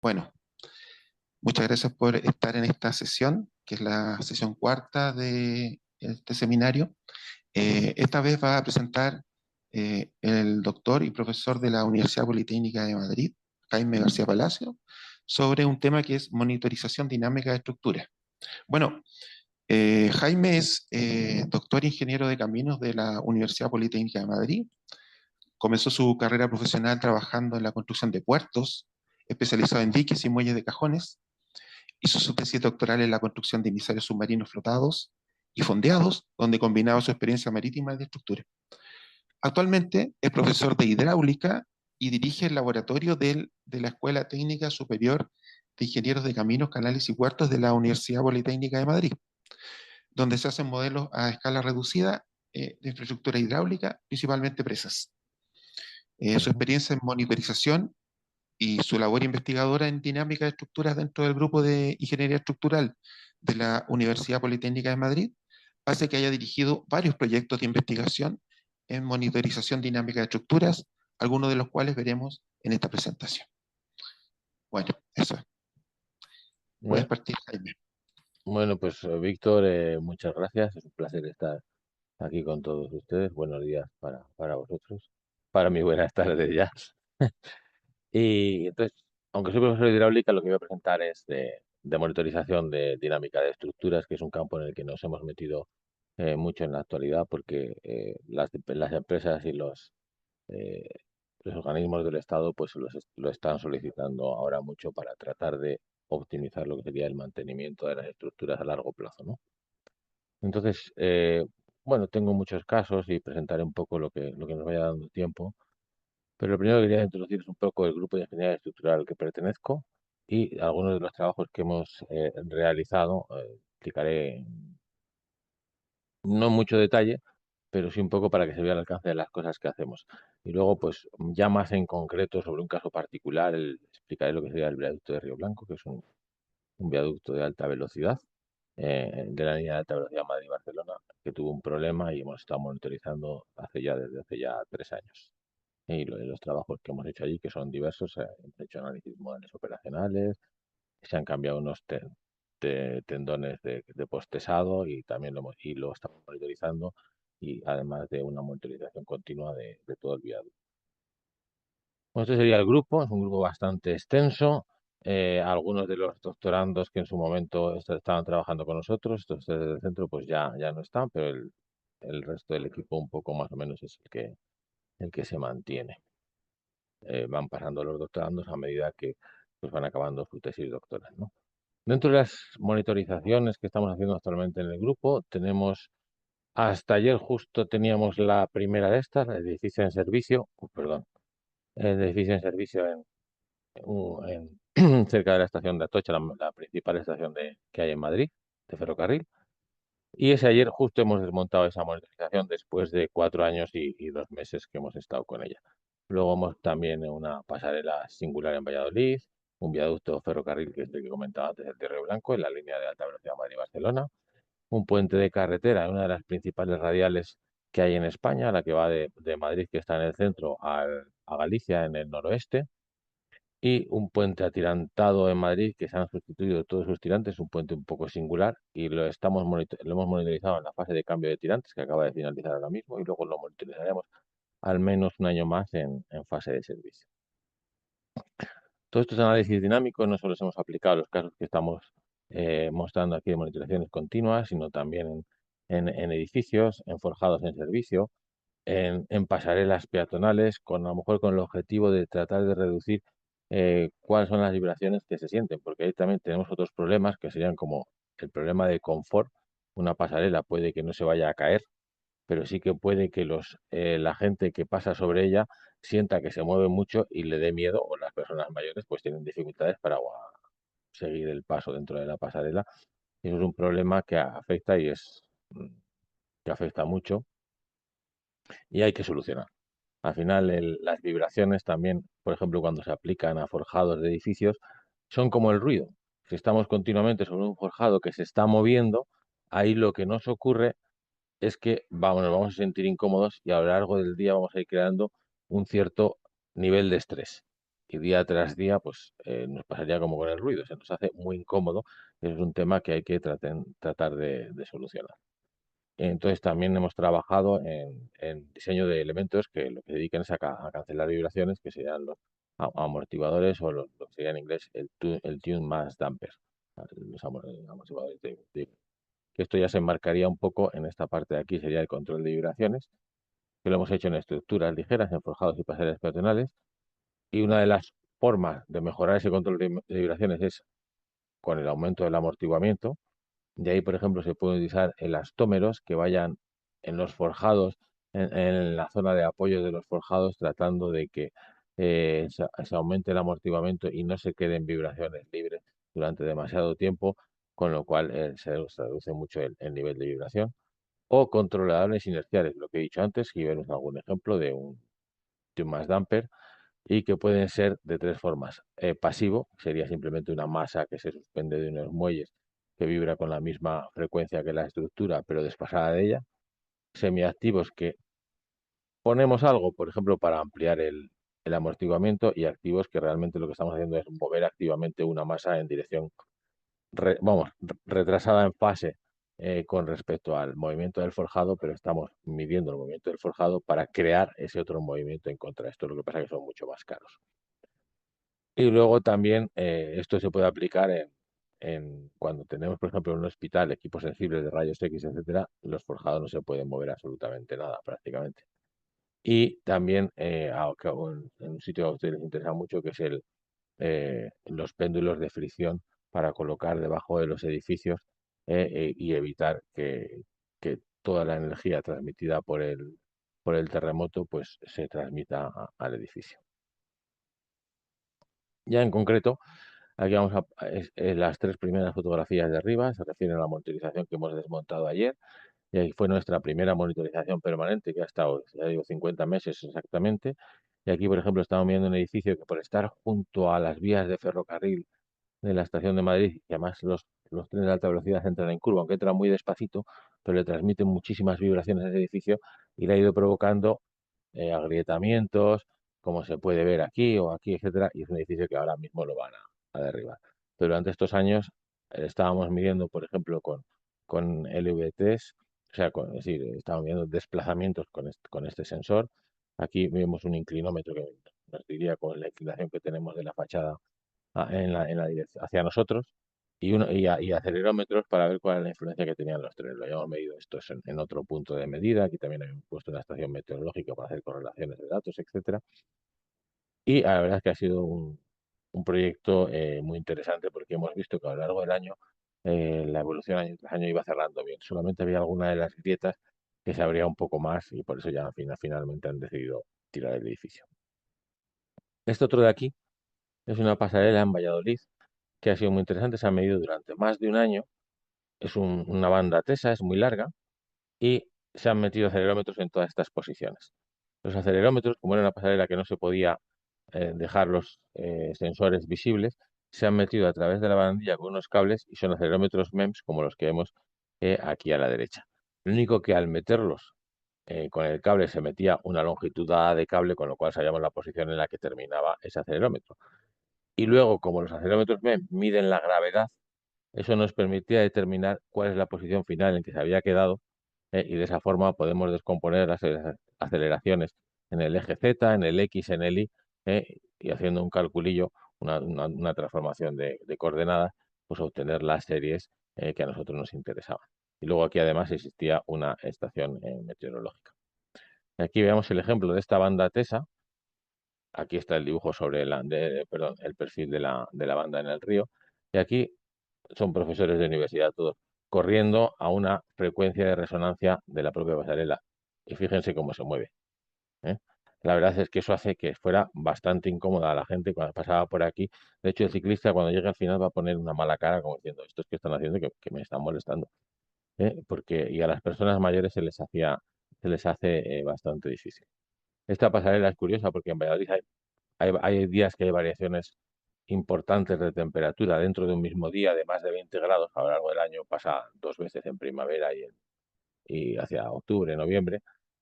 Bueno, muchas gracias por estar en esta sesión, que es la sesión cuarta de este seminario. Esta vez va a presentar el doctor y profesor de la Universidad Politécnica de Madrid, Jaime García Palacio, sobre un tema que es monitorización dinámica de estructuras. Bueno, Jaime es doctor ingeniero de caminos de la Universidad Politécnica de Madrid. Comenzó su carrera profesional trabajando en la construcción de puertos, especializado en diques y muelles de cajones. Hizo su tesis doctoral en la construcción de emisarios submarinos flotados y fondeados, donde combinaba su experiencia marítima y de estructura. Actualmente es profesor de hidráulica y dirige el laboratorio de la Escuela Técnica Superior de Ingenieros de Caminos, Canales y Puertos de la Universidad Politécnica de Madrid, donde se hacen modelos a escala reducida de infraestructura hidráulica, principalmente presas. Su Ujú. experiencia en monitorización y su labor investigadora en dinámica de estructuras dentro del grupo de ingeniería estructural de la Universidad Politécnica de Madrid hace que haya dirigido varios proyectos de investigación en monitorización dinámica de estructuras, algunos de los cuales veremos en esta presentación. Bueno, eso es. Puedes Bueno, partir, Jaime. bueno, pues Víctor, muchas gracias. Es un placer estar aquí con todos ustedes. Buenos días para vosotros. Para mí, buenas tardes ya. Y entonces, aunque soy profesor de hidráulica, lo que voy a presentar es de monitorización de dinámica de estructuras, que es un campo en el que nos hemos metido mucho en la actualidad, porque las empresas y eh, los organismos del Estado pues lo están solicitando ahora mucho para tratar de optimizar lo que sería el mantenimiento de las estructuras a largo plazo, ¿no? Entonces, bueno, tengo muchos casos y presentaré un poco lo que nos vaya dando tiempo, pero lo primero que quería introducir es un poco el grupo de ingeniería estructural al que pertenezco y algunos de los trabajos que hemos realizado. Explicaré no en mucho detalle, pero sí un poco para que se vea el alcance de las cosas que hacemos. Y luego, pues ya más en concreto sobre un caso particular, explicaré lo que sería el viaducto de Río Blanco, que es un viaducto de alta velocidad, de la línea de alta velocidad Madrid-Barcelona, que tuvo un problema y hemos estado monitorizando desde hace ya 3 años. Y los trabajos que hemos hecho allí, que son diversos, hemos hecho análisis de modelos operacionales, se han cambiado unos tendones de postesado y también lo estamos monitorizando y además de una monitorización continua de todo el viaducto. Bueno, este sería el grupo, es un grupo bastante extenso. Algunos de los doctorandos que en su momento estaban trabajando con nosotros, estos del centro, pues ya no están, pero el resto del equipo un poco más o menos es el que se mantiene. Van pasando los doctorandos a medida que pues, van acabando su tesis doctoral, ¿no? Dentro de las monitorizaciones que estamos haciendo actualmente en el grupo, hasta ayer justo teníamos la primera de estas, el edificio en servicio, perdón, el edificio en servicio cerca de la estación de Atocha, la principal estación que hay en Madrid, de ferrocarril. Y ese ayer justo hemos desmontado esa monitorización después de 4 años y 2 meses que hemos estado con ella. Luego hemos también una pasarela singular en Valladolid, un viaducto ferrocarril que es el que comentaba antes, el de Río Blanco, en la línea de alta velocidad Madrid-Barcelona, un puente de carretera, una de las principales radiales que hay en España, la que va de Madrid, que está en el centro, a Galicia, en el noroeste, y un puente atirantado en Madrid que se han sustituido todos sus tirantes, un puente un poco singular, y lo hemos monitorizado en la fase de cambio de tirantes, que acaba de finalizar ahora mismo, y luego lo monitorizaremos al menos un año más en fase de servicio. Todos estos análisis dinámicos no solo los hemos aplicado a los casos que estamos mostrando aquí de monitorizaciones continuas, sino también en edificios, en forjados en servicio, en pasarelas peatonales, a lo mejor con el objetivo de tratar de reducir cuáles son las vibraciones que se sienten, porque ahí también tenemos otros problemas que serían como el problema de confort. Una pasarela puede que no se vaya a caer, pero sí que puede que la gente que pasa sobre ella sienta que se mueve mucho y le dé miedo, o las personas mayores pues tienen dificultades para seguir el paso dentro de la pasarela. Y eso es un problema que afecta que afecta mucho y hay que solucionar. Al final, las vibraciones también, por ejemplo, cuando se aplican a forjados de edificios, son como el ruido. Si estamos continuamente sobre un forjado que se está moviendo, ahí lo que nos ocurre es que nos vamos a sentir incómodos y a lo largo del día vamos a ir creando un cierto nivel de estrés. y día tras día, pues nos pasaría como con el ruido, se nos hace muy incómodo. Es un tema que hay que tratar de solucionar. Entonces también hemos trabajado en diseño de elementos que lo que se dedican es a cancelar vibraciones, que serían los amortiguadores o lo que sería en inglés el tune mass damper, los amortiguadores que esto ya se enmarcaría un poco en esta parte de aquí, sería el control de vibraciones, que lo hemos hecho en estructuras ligeras, en forjados y pasarelas peatonales, y una de las formas de mejorar ese control de vibraciones es con el aumento del amortiguamiento. De ahí, por ejemplo, se pueden utilizar elastómeros que vayan en los forjados, en la zona de apoyo de los forjados, tratando de que se aumente el amortiguamiento y no se queden vibraciones libres durante demasiado tiempo, con lo cual se reduce mucho el nivel de vibración. O controladores inerciales, lo que he dicho antes, y vemos algún ejemplo de un mass damper, y que pueden ser de tres formas. Pasivo sería simplemente una masa que se suspende de unos muelles que vibra con la misma frecuencia que la estructura, pero desfasada de ella. Semiactivos que ponemos algo, por ejemplo, para ampliar el amortiguamiento, y activos que realmente lo que estamos haciendo es mover activamente una masa en dirección, retrasada en fase con respecto al movimiento del forjado, pero estamos midiendo el movimiento del forjado para crear ese otro movimiento en contra. Esto es lo que pasa, que son mucho más caros. Y luego también esto se puede aplicar en cuando tenemos, por ejemplo, en un hospital equipos sensibles de rayos X, etcétera, los forjados no se pueden mover absolutamente nada, prácticamente. Y también en un sitio que a ustedes les interesa mucho, que es los péndulos de fricción para colocar debajo de los edificios y evitar que toda la energía transmitida por el terremoto pues se transmita al edificio. Ya en concreto, aquí vamos las tres primeras fotografías de arriba, se refieren a la monitorización que hemos desmontado ayer, y ahí fue nuestra primera monitorización permanente, que ha estado, ya digo, 50 meses exactamente. Y aquí, por ejemplo, estamos viendo un edificio que, por estar junto a las vías de ferrocarril de la estación de Madrid, y además los trenes de alta velocidad entran en curva, aunque entran muy despacito, pero le transmiten muchísimas vibraciones a ese edificio, y le ha ido provocando agrietamientos, como se puede ver aquí o aquí, etcétera, y es un edificio que ahora mismo lo van a derribar. Pero durante estos años estábamos midiendo, por ejemplo, con LVTs, o sea, es decir, estábamos midiendo desplazamientos con este sensor. Aquí vemos un inclinómetro que nos diría con la inclinación que tenemos de la fachada en la dirección hacia nosotros, y acelerómetros para ver cuál es la influencia que tenían los trenes. Lo habíamos medido esto en otro punto de medida. Aquí también habíamos puesto una estación meteorológica para hacer correlaciones de datos, etcétera. Y la verdad es que ha sido un proyecto muy interesante, porque hemos visto que a lo largo del año la evolución año tras año iba cerrando bien. Solamente había alguna de las grietas que se abría un poco más, y por eso ya finalmente han decidido tirar el edificio. Este otro de aquí es una pasarela en Valladolid que ha sido muy interesante. Se ha medido durante más de un año. Es una banda tesa, es muy larga, y se han metido acelerómetros en todas estas posiciones. Los acelerómetros, como era una pasarela que no se podía dejar los sensores visibles, se han metido a través de la barandilla con unos cables, y son acelerómetros MEMS como los que vemos aquí a la derecha. Lo único que al meterlos con el cable se metía una longitud dada de cable, con lo cual sabíamos la posición en la que terminaba ese acelerómetro. Y luego, como los acelerómetros MEMS miden la gravedad, eso nos permitía determinar cuál es la posición final en que se había quedado, y de esa forma podemos descomponer las aceleraciones en el eje Z, en el X, en el Y, y haciendo un calculillo, una transformación de coordenadas, pues obtener las series que a nosotros nos interesaban. Y luego aquí además existía una estación meteorológica. Aquí veamos el ejemplo de esta banda TESA. Aquí está el dibujo sobre perdón, el perfil de la banda en el río. Y aquí son profesores de universidad todos, corriendo a una frecuencia de resonancia de la propia pasarela. Y fíjense cómo se mueve, ¿eh? La verdad es que eso hace que fuera bastante incómoda a la gente cuando pasaba por aquí. De hecho, el ciclista, cuando llegue al final, va a poner una mala cara como diciendo, estos que están haciendo que me están molestando, y a las personas mayores se les hace bastante difícil. Esta pasarela es curiosa porque en Valladolid hay días que hay variaciones importantes de temperatura dentro de un mismo día, de más de 20 grados a lo largo del año. Pasa dos veces en primavera y hacia octubre, noviembre,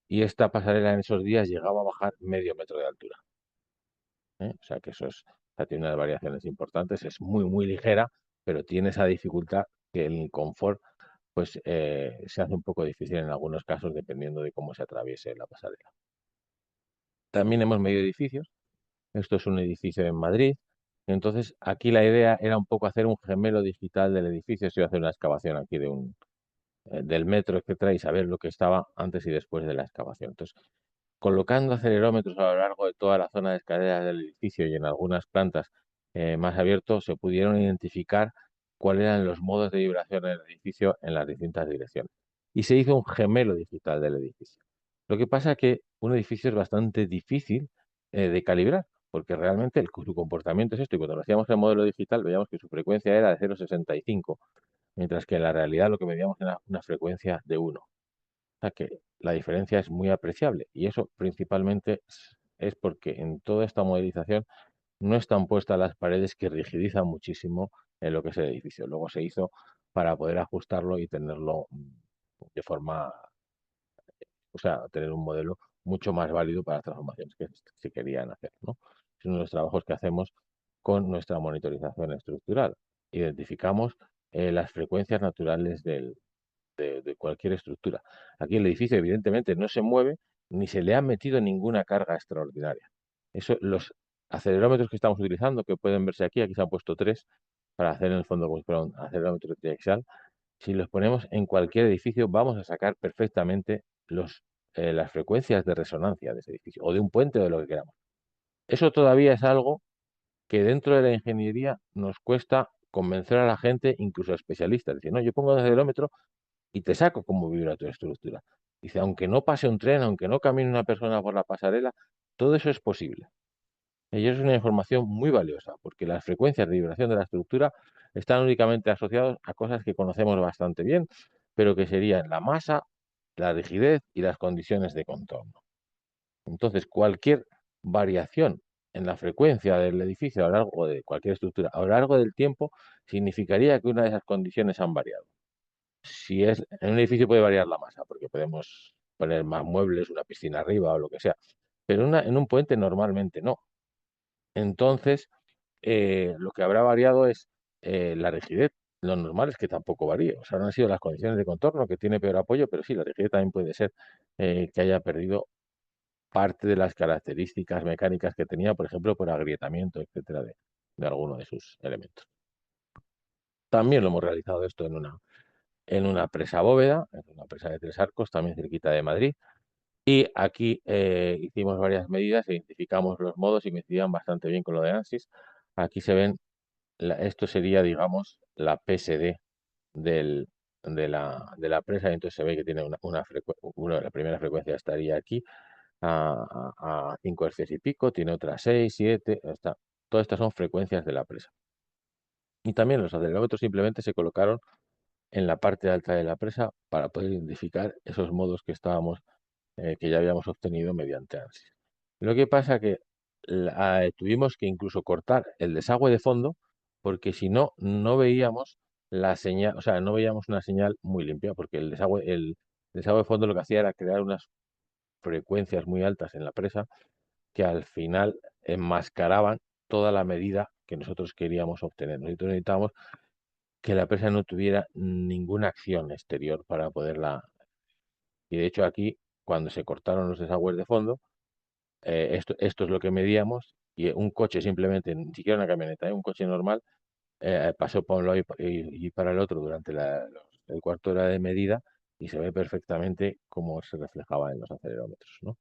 y esta pasarela en esos días llegaba a bajar medio metro de altura. ¿eh? O sea que o sea, tiene unas variaciones importantes, es muy, muy ligera, pero tiene esa dificultad que el confort pues se hace un poco difícil en algunos casos dependiendo de cómo se atraviese la pasarela. También hemos medido edificios. Esto es un edificio en Madrid. Entonces, aquí la idea era un poco hacer un gemelo digital del edificio. Se iba a hacer una excavación aquí del metro, etcétera, y saber lo que estaba antes y después de la excavación. Entonces, colocando acelerómetros a lo largo de toda la zona de escaleras del edificio y en algunas plantas más abiertos, se pudieron identificar cuáles eran los modos de vibración del edificio en las distintas direcciones. Y se hizo un gemelo digital del edificio. Lo que pasa es que un edificio es bastante difícil de calibrar, porque realmente su comportamiento es esto. Y cuando lo hacíamos en modelo digital, veíamos que su frecuencia era de 0,65, mientras que en la realidad lo que medíamos era una frecuencia de 1. O sea que la diferencia es muy apreciable y eso principalmente es porque en toda esta modelización no están puestas las paredes que rigidizan muchísimo en lo que es el edificio. Luego se hizo para poder ajustarlo y tenerlo de forma, o sea, tener un modelo mucho más válido para las transformaciones que se querían hacer, ¿no? Es uno de los trabajos que hacemos con nuestra monitorización estructural. Identificamos las frecuencias naturales de cualquier estructura. Aquí el edificio evidentemente no se mueve ni se le ha metido ninguna carga extraordinaria. Eso, los acelerómetros que estamos utilizando, que pueden verse aquí, aquí se han puesto 3 para hacer en el fondo como si fuera un acelerómetro triaxial. Si los ponemos en cualquier edificio, vamos a sacar perfectamente las frecuencias de resonancia de ese edificio, o de un puente o de lo que queramos. Eso todavía es algo que dentro de la ingeniería nos cuesta convencer a la gente, incluso a especialistas. Decir, no, yo pongo el acelerómetro y te saco cómo vibra tu estructura. Dice, aunque no pase un tren, aunque no camine una persona por la pasarela, todo eso es posible. Y eso es una información muy valiosa, porque las frecuencias de vibración de la estructura están únicamente asociadas a cosas que conocemos bastante bien, pero que serían la masa, la rigidez y las condiciones de contorno. Entonces, cualquier variación en la frecuencia del edificio a lo largo o de cualquier estructura a lo largo del tiempo significaría que una de esas condiciones han variado. Si es en un edificio puede variar la masa, porque podemos poner más muebles, una piscina arriba o lo que sea, pero en un puente normalmente no. Entonces, lo que habrá variado es la rigidez. Lo normal es que tampoco varíe. O sea, no han sido las condiciones de contorno que tiene peor apoyo, pero sí, la rigidez también puede ser que haya perdido parte de las características mecánicas que tenía, por ejemplo, por agrietamiento, etcétera, de alguno de sus elementos. También lo hemos realizado esto en una presa bóveda, en una presa de 3 arcos, también cerquita de Madrid. Y aquí hicimos varias medidas, identificamos los modos y coincidían bastante bien con lo de ANSYS. Aquí se ven, esto sería, digamos, la PSD del, de la presa, y entonces se ve que tiene la primera frecuencia estaría aquí a 5 Hz y pico, tiene otra 6, 7, todas estas son frecuencias de la presa. Y también los acelerómetros simplemente se colocaron en la parte alta de la presa para poder identificar esos modos que ya habíamos obtenido mediante ANSYS. Lo que pasa que tuvimos que incluso cortar el desagüe de fondo porque si no, no veíamos la señal, o sea, no veíamos una señal muy limpia porque el desagüe de fondo lo que hacía era crear unas frecuencias muy altas en la presa que al final enmascaraban toda la medida que nosotros queríamos obtener. Nosotros necesitábamos que la presa no tuviera ninguna acción exterior para poderla. Y de hecho aquí, cuando se cortaron los desagües de fondo, esto es lo que medíamos y un coche simplemente, ni siquiera una camioneta, un coche normal, pasó por un lado y para el otro durante el cuarto de hora de medida y se ve perfectamente cómo se reflejaba en los acelerómetros, ¿no?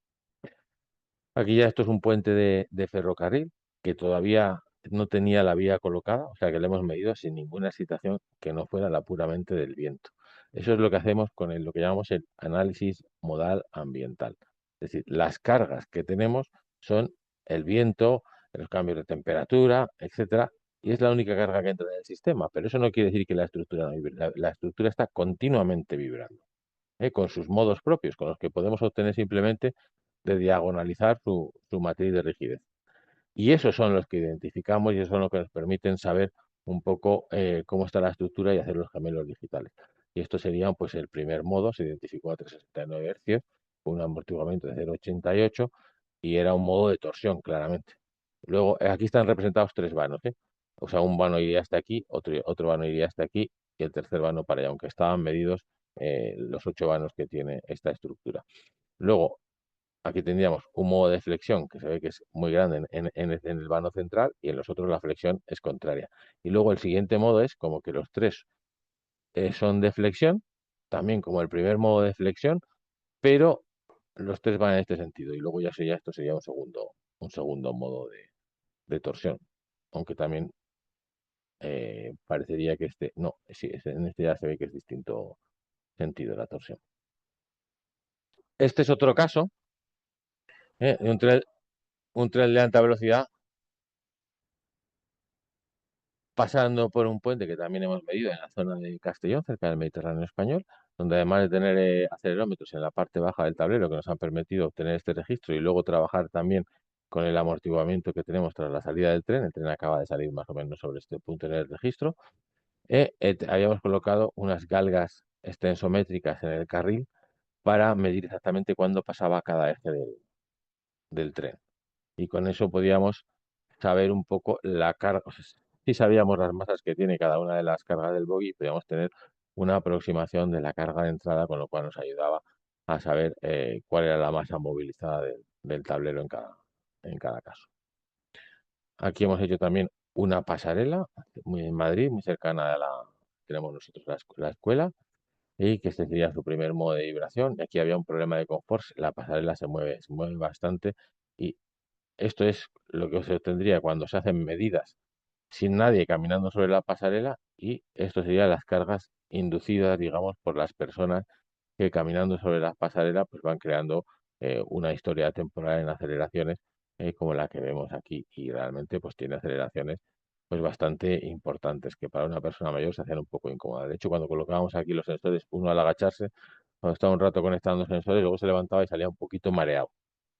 Aquí ya esto es un puente de ferrocarril que todavía no tenía la vía colocada, o sea que lo hemos medido sin ninguna excitación que no fuera la puramente del viento. Eso es lo que hacemos con lo que llamamos el análisis modal ambiental. Es decir, las cargas que tenemos son el viento, los cambios de temperatura, etcétera, y es la única carga que entra en el sistema, pero eso no quiere decir que la estructura no vibre. La estructura está continuamente vibrando, con sus modos propios, con los que podemos obtener simplemente de diagonalizar su matriz de rigidez. Y esos son los que identificamos y esos son los que nos permiten saber un poco cómo está la estructura y hacer los gemelos digitales. Y esto sería pues el primer modo, se identificó a 369 Hz, con un amortiguamiento de 0,88 y era un modo de torsión claramente. Luego, aquí están representados tres vanos, ¿eh? O sea, un vano iría hasta aquí, otro vano iría hasta aquí y el tercer vano para allá, aunque estaban medidos los 8 vanos que tiene esta estructura. Luego, aquí tendríamos un modo de flexión que se ve que es muy grande en el vano central y en los otros la flexión es contraria. Y luego el siguiente modo es como que los tres son de flexión, también como el primer modo de flexión, pero los tres van en este sentido. Y luego ya sería, esto sería un segundo modo de torsión. Aunque también parecería que este, no, sí, en este ya se ve que es distinto sentido la torsión. Este es otro caso de un tren de alta velocidad pasando por un puente que también hemos medido en la zona de Castellón, cerca del Mediterráneo español, donde además de tener acelerómetros en la parte baja del tablero que nos han permitido obtener este registro y luego trabajar también con el amortiguamiento que tenemos tras la salida del tren, el tren acaba de salir más o menos sobre este punto en el registro, habíamos colocado unas galgas extensométricas en el carril para medir exactamente cuándo pasaba cada eje del tren. Y con eso podíamos saber un poco la carga, o sea, si sabíamos las masas que tiene cada una de las cargas del bogie, podíamos tener una aproximación de la carga de entrada, con lo cual nos ayudaba a saber cuál era la masa movilizada del tablero en cada caso. Aquí hemos hecho también una pasarela en Madrid, muy cercana a tenemos nosotros la escuela, y que este sería su primer modo de vibración. Y aquí había un problema de confort, la pasarela se mueve bastante y esto es lo que se obtendría cuando se hacen medidas sin nadie caminando sobre la pasarela y esto serían las cargas inducidas, digamos, por las personas que caminando sobre la pasarela pues van creando una historia temporal en aceleraciones como la que vemos aquí y realmente pues tiene aceleraciones pues bastante importantes que para una persona mayor se hacían un poco incómodas. De hecho, cuando colocábamos aquí los sensores, uno al agacharse, cuando estaba un rato conectando los sensores, luego se levantaba y salía un poquito mareado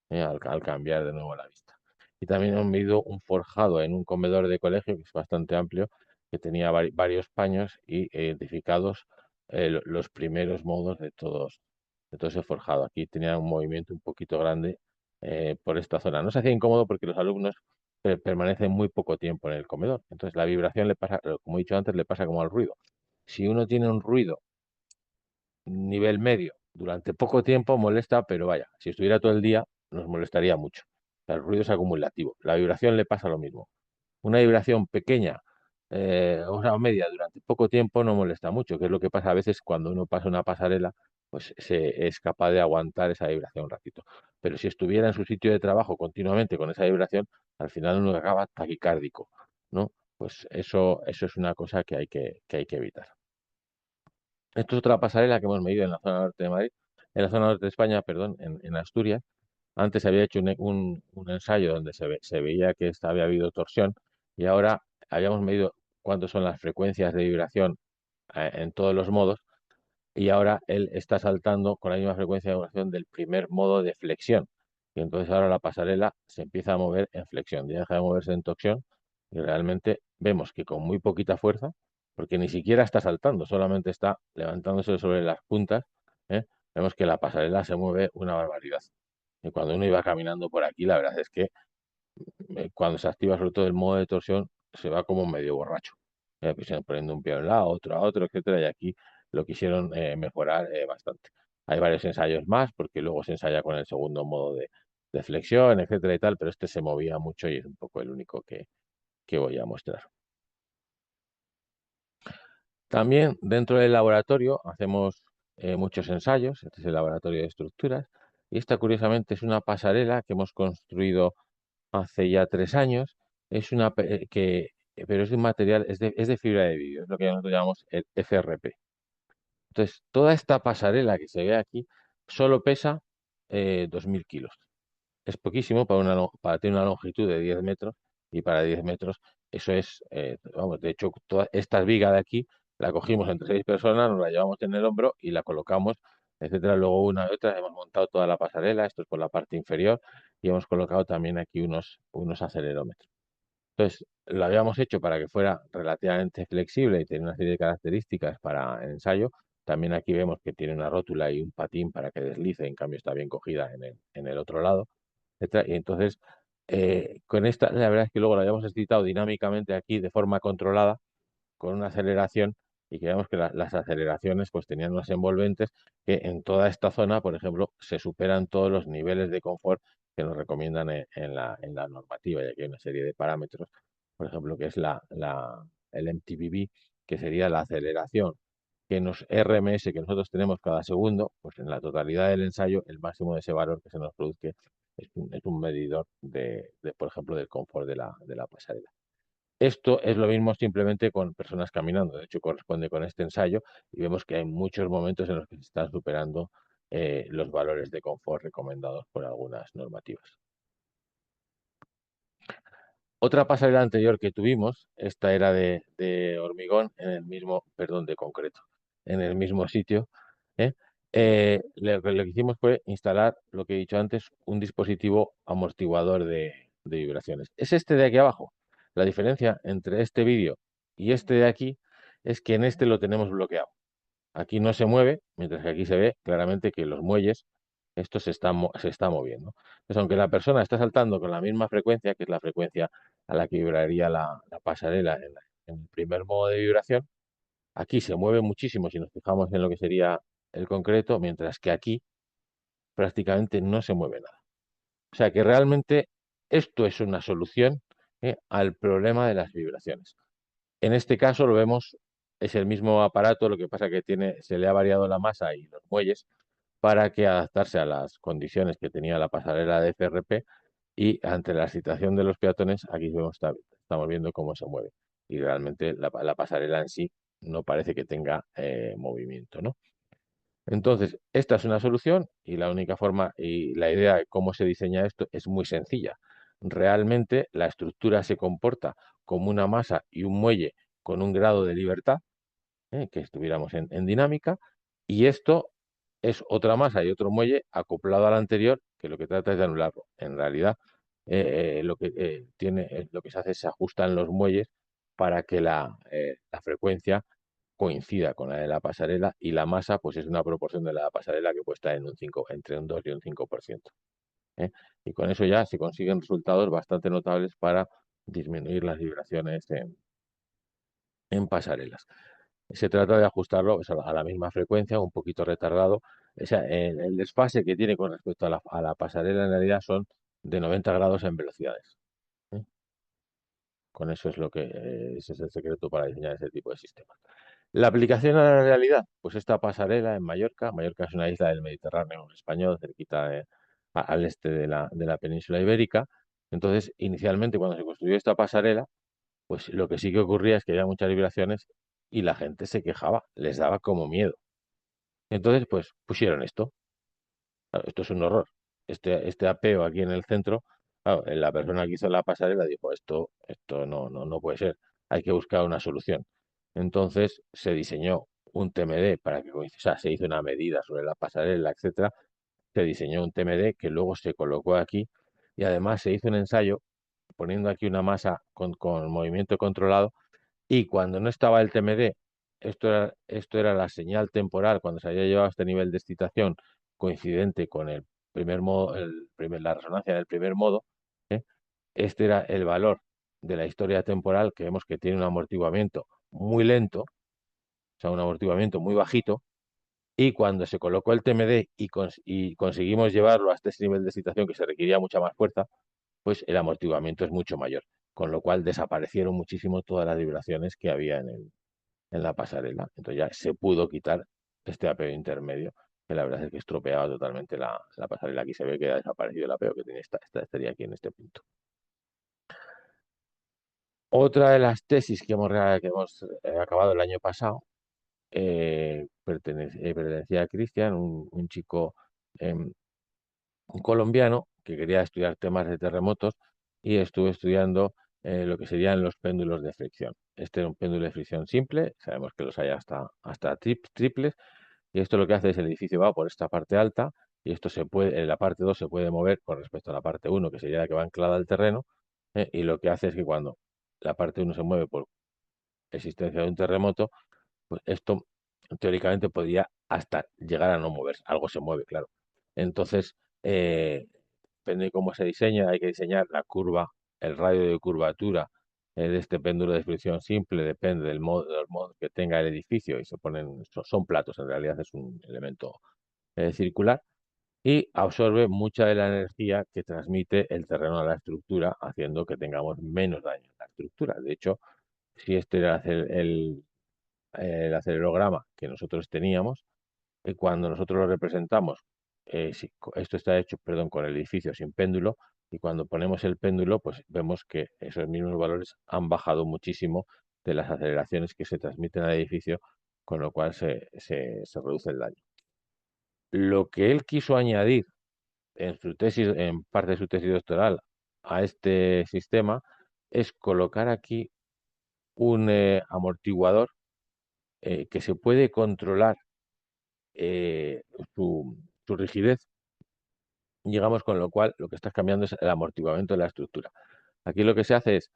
al cambiar de nuevo la vista. Y también hemos medido un forjado en un comedor de colegio, que es bastante amplio, que tenía varios paños y identificados los primeros modos de todo ese forjado. Aquí tenía un movimiento un poquito grande por esta zona. No se hacía incómodo porque los alumnos permanecen muy poco tiempo en el comedor. Entonces la vibración le pasa, como he dicho antes, le pasa como al ruido. Si uno tiene un ruido nivel medio durante poco tiempo molesta, pero vaya, si estuviera todo el día nos molestaría mucho. O sea, el ruido es acumulativo. La vibración le pasa lo mismo. Una vibración pequeña o sea, media durante poco tiempo no molesta mucho, que es lo que pasa a veces cuando uno pasa una pasarela, pues es capaz de aguantar esa vibración un ratito. Pero si estuviera en su sitio de trabajo continuamente con esa vibración, al final uno acaba taquicárdico, ¿no? Pues eso es una cosa que hay que evitar. Esto es otra pasarela que hemos medido en la zona norte de Madrid, en la zona norte de España, perdón, en Asturias. Antes se había hecho un ensayo donde se veía que había habido torsión y ahora habíamos medido cuántas son las frecuencias de vibración en todos los modos y ahora él está saltando con la misma frecuencia de vibración del primer modo de flexión. Y entonces ahora la pasarela se empieza a mover en flexión, ya deja de moverse en torsión y realmente vemos que con muy poquita fuerza, porque ni siquiera está saltando, solamente está levantándose sobre las puntas, ¿eh? Vemos que la pasarela se mueve una barbaridad. Y cuando uno iba caminando por aquí, la verdad es que cuando se activa sobre todo el modo de torsión, se va como medio borracho. Pues, poniendo un pie a un lado, otro a otro, etcétera, y aquí lo quisieron mejorar bastante. Hay varios ensayos más, porque luego se ensaya con el segundo modo de flexión, etcétera y tal, pero este se movía mucho y es un poco el único que voy a mostrar. También dentro del laboratorio hacemos muchos ensayos, este es el laboratorio de estructuras, y esta curiosamente es una pasarela que hemos construido hace ya 3 años, es pero es de un material, es de fibra de vidrio, es lo que nosotros llamamos el FRP. Entonces, toda esta pasarela que se ve aquí solo pesa 2.000 kilos. Es poquísimo para tener una longitud de 10 metros y para 10 metros eso es, vamos, de hecho, toda esta viga de aquí la cogimos entre 6 personas, nos la llevamos en el hombro y la colocamos, etcétera. Luego una y otra hemos montado toda la pasarela, esto es por la parte inferior, y hemos colocado también aquí unos acelerómetros. Entonces, lo habíamos hecho para que fuera relativamente flexible y tener una serie de características para el ensayo. También aquí vemos que tiene una rótula y un patín para que deslice, en cambio está bien cogida en el otro lado, etcétera. Y entonces Con esta, la verdad es que luego la habíamos excitado dinámicamente aquí de forma controlada con una aceleración y que vemos que las aceleraciones pues tenían unas envolventes que en toda esta zona, por ejemplo, se superan todos los niveles de confort que nos recomiendan en la normativa, ya que hay una serie de parámetros, por ejemplo, que es el MTBB, que sería la aceleración que nos RMS que nosotros tenemos cada segundo, pues en la totalidad del ensayo, el máximo de ese valor que se nos produce es un medidor por ejemplo, del confort de la pasarela. Esto es lo mismo simplemente con personas caminando. De hecho, corresponde con este ensayo y vemos que hay muchos momentos en los que se están superando los valores de confort recomendados por algunas normativas. Otra pasarela anterior que tuvimos, esta era de hormigón en el mismo, perdón, de concreto, en el mismo sitio. ¿eh? Lo que hicimos fue instalar, lo que he dicho antes, un dispositivo amortiguador de vibraciones. Es este de aquí abajo. La diferencia entre este vídeo y este de aquí es que en este lo tenemos bloqueado. Aquí no se mueve, mientras que aquí se ve claramente que los muelles, esto se está moviendo. Entonces, aunque la persona está saltando con la misma frecuencia, que es la frecuencia a la que vibraría la pasarela en el primer modo de vibración, aquí se mueve muchísimo si nos fijamos en lo que sería el concreto, mientras que aquí prácticamente no se mueve nada. O sea que realmente esto es una solución al problema de las vibraciones. En este caso lo vemos, es el mismo aparato, lo que pasa que se le ha variado la masa y los muelles para que adaptarse a las condiciones que tenía la pasarela de FRP y ante la situación de los peatones, aquí estamos viendo cómo se mueve. Y realmente la pasarela en sí no parece que tenga movimiento, ¿no? Entonces, esta es una solución y la única forma y la idea de cómo se diseña esto es muy sencilla. Realmente la estructura se comporta como una masa y un muelle con un grado de libertad, que estuviéramos en dinámica, y esto es otra masa y otro muelle acoplado al anterior, que lo que trata es de anularlo. En realidad, lo que se hace es se ajustan los muelles para que la frecuencia coincida con la de la pasarela y la masa pues es una proporción de la pasarela que puede estar en un 5, entre un 2 y un 5%. ¿eh? Y con eso ya se consiguen resultados bastante notables para disminuir las vibraciones en pasarelas. Se trata de ajustarlo pues, a la misma frecuencia, un poquito retardado. O sea, el desfase que tiene con respecto a la pasarela en realidad son de 90 grados en velocidades. ¿eh? Con eso es ese es el secreto para diseñar ese tipo de sistemas. La aplicación a la realidad, pues esta pasarela en Mallorca. Mallorca es una isla del Mediterráneo español, cerquita al este de la península ibérica. Entonces, inicialmente, cuando se construyó esta pasarela, pues lo que sí que ocurría es que había muchas vibraciones y la gente se quejaba, les daba como miedo. Entonces, pues pusieron esto. Claro, esto es un horror. Este apeo aquí en el centro, claro, la persona que hizo la pasarela dijo, esto no puede ser, hay que buscar una solución. Entonces se diseñó un TMD para que, o sea, se hizo una medida sobre la pasarela, etcétera. Se diseñó un TMD que luego se colocó aquí y además se hizo un ensayo poniendo aquí una masa con movimiento controlado y cuando no estaba el TMD, esto era la señal temporal cuando se había llevado a este nivel de excitación coincidente con el primer modo, la resonancia del primer modo. ¿eh? Este era el valor de la historia temporal que vemos que tiene un amortiguamiento muy lento, o sea, un amortiguamiento muy bajito, y cuando se colocó el TMD y conseguimos llevarlo hasta ese nivel de excitación que se requería mucha más fuerza, pues el amortiguamiento es mucho mayor, con lo cual desaparecieron muchísimo todas las vibraciones que había en la pasarela. Entonces ya se pudo quitar este apeo intermedio, que la verdad es que estropeaba totalmente la pasarela. Aquí se ve que ha desaparecido el apeo que tenía estaría aquí en este punto. Otra de las tesis que hemos acabado el año pasado pertenecía a Cristian, un chico em, un colombiano que quería estudiar temas de terremotos y estuve estudiando lo que serían los péndulos de fricción. Este era un péndulo de fricción simple, sabemos que los hay hasta triples, y esto lo que hace es el edificio va por esta parte alta y esto en la parte 2 se puede mover con respecto a la parte uno que sería la que va anclada al terreno, y lo que hace es que cuando la parte uno se mueve por existencia de un terremoto, pues esto teóricamente podría hasta llegar a no moverse, algo se mueve, claro. Entonces, depende de cómo se diseña, hay que diseñar la curva, el radio de curvatura de este péndulo de fricción simple, depende del modo que tenga el edificio y se ponen, son platos, en realidad es un elemento circular y absorbe mucha de la energía que transmite el terreno a la estructura, haciendo que tengamos menos daño en la estructura. De hecho, si este era el acelerograma que nosotros teníamos, cuando nosotros lo representamos, esto está hecho, perdón, con el edificio sin péndulo, y cuando ponemos el péndulo, pues vemos que esos mismos valores han bajado muchísimo de las aceleraciones que se transmiten al edificio, con lo cual se reduce el daño. Lo que él quiso añadir en su tesis, en parte de su tesis doctoral, a este sistema, es colocar aquí un amortiguador que se puede controlar eh, su, su rigidez, llegamos con lo cual lo que estás cambiando es el amortiguamiento de la estructura. Aquí lo que se hace es,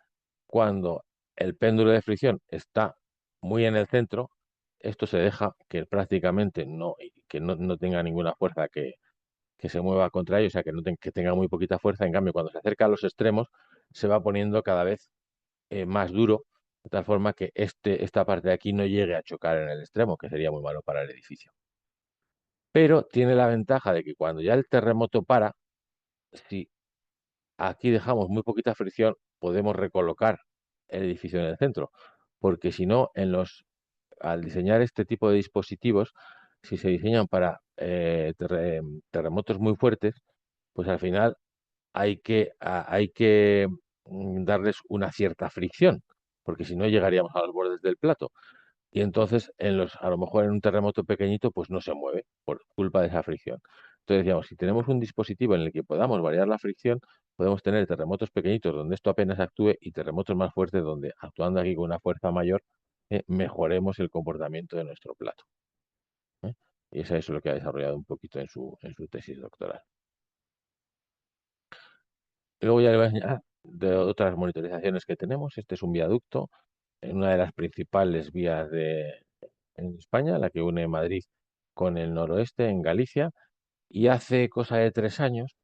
cuando el péndulo de fricción está muy en el centro, esto se deja que prácticamente no tenga ninguna fuerza que se mueva contra ello, o sea, que tenga muy poquita fuerza. En cambio, cuando se acerca a los extremos, se va poniendo cada vez más duro, de tal forma que esta parte de aquí no llegue a chocar en el extremo, que sería muy malo para el edificio. Pero tiene la ventaja de que cuando ya el terremoto para, si aquí dejamos muy poquita fricción, podemos recolocar el edificio en el centro, porque si no, al diseñar este tipo de dispositivos, si se diseñan para terremotos muy fuertes, pues al final hay que darles una cierta fricción, porque si no llegaríamos a los bordes del plato. Y entonces, a lo mejor en un terremoto pequeñito, pues no se mueve por culpa de esa fricción. Entonces, digamos, si tenemos un dispositivo en el que podamos variar la fricción, podemos tener terremotos pequeñitos donde esto apenas actúe y terremotos más fuertes donde, actuando aquí con una fuerza mayor, mejoremos el comportamiento de nuestro plato. ¿eh? Y eso es lo que ha desarrollado un poquito en su tesis doctoral. Luego ya le voy a enseñar de otras monitorizaciones que tenemos. Este es un viaducto en una de las principales vías en España, la que une Madrid con el noroeste, en Galicia, y hace cosa de 3 años,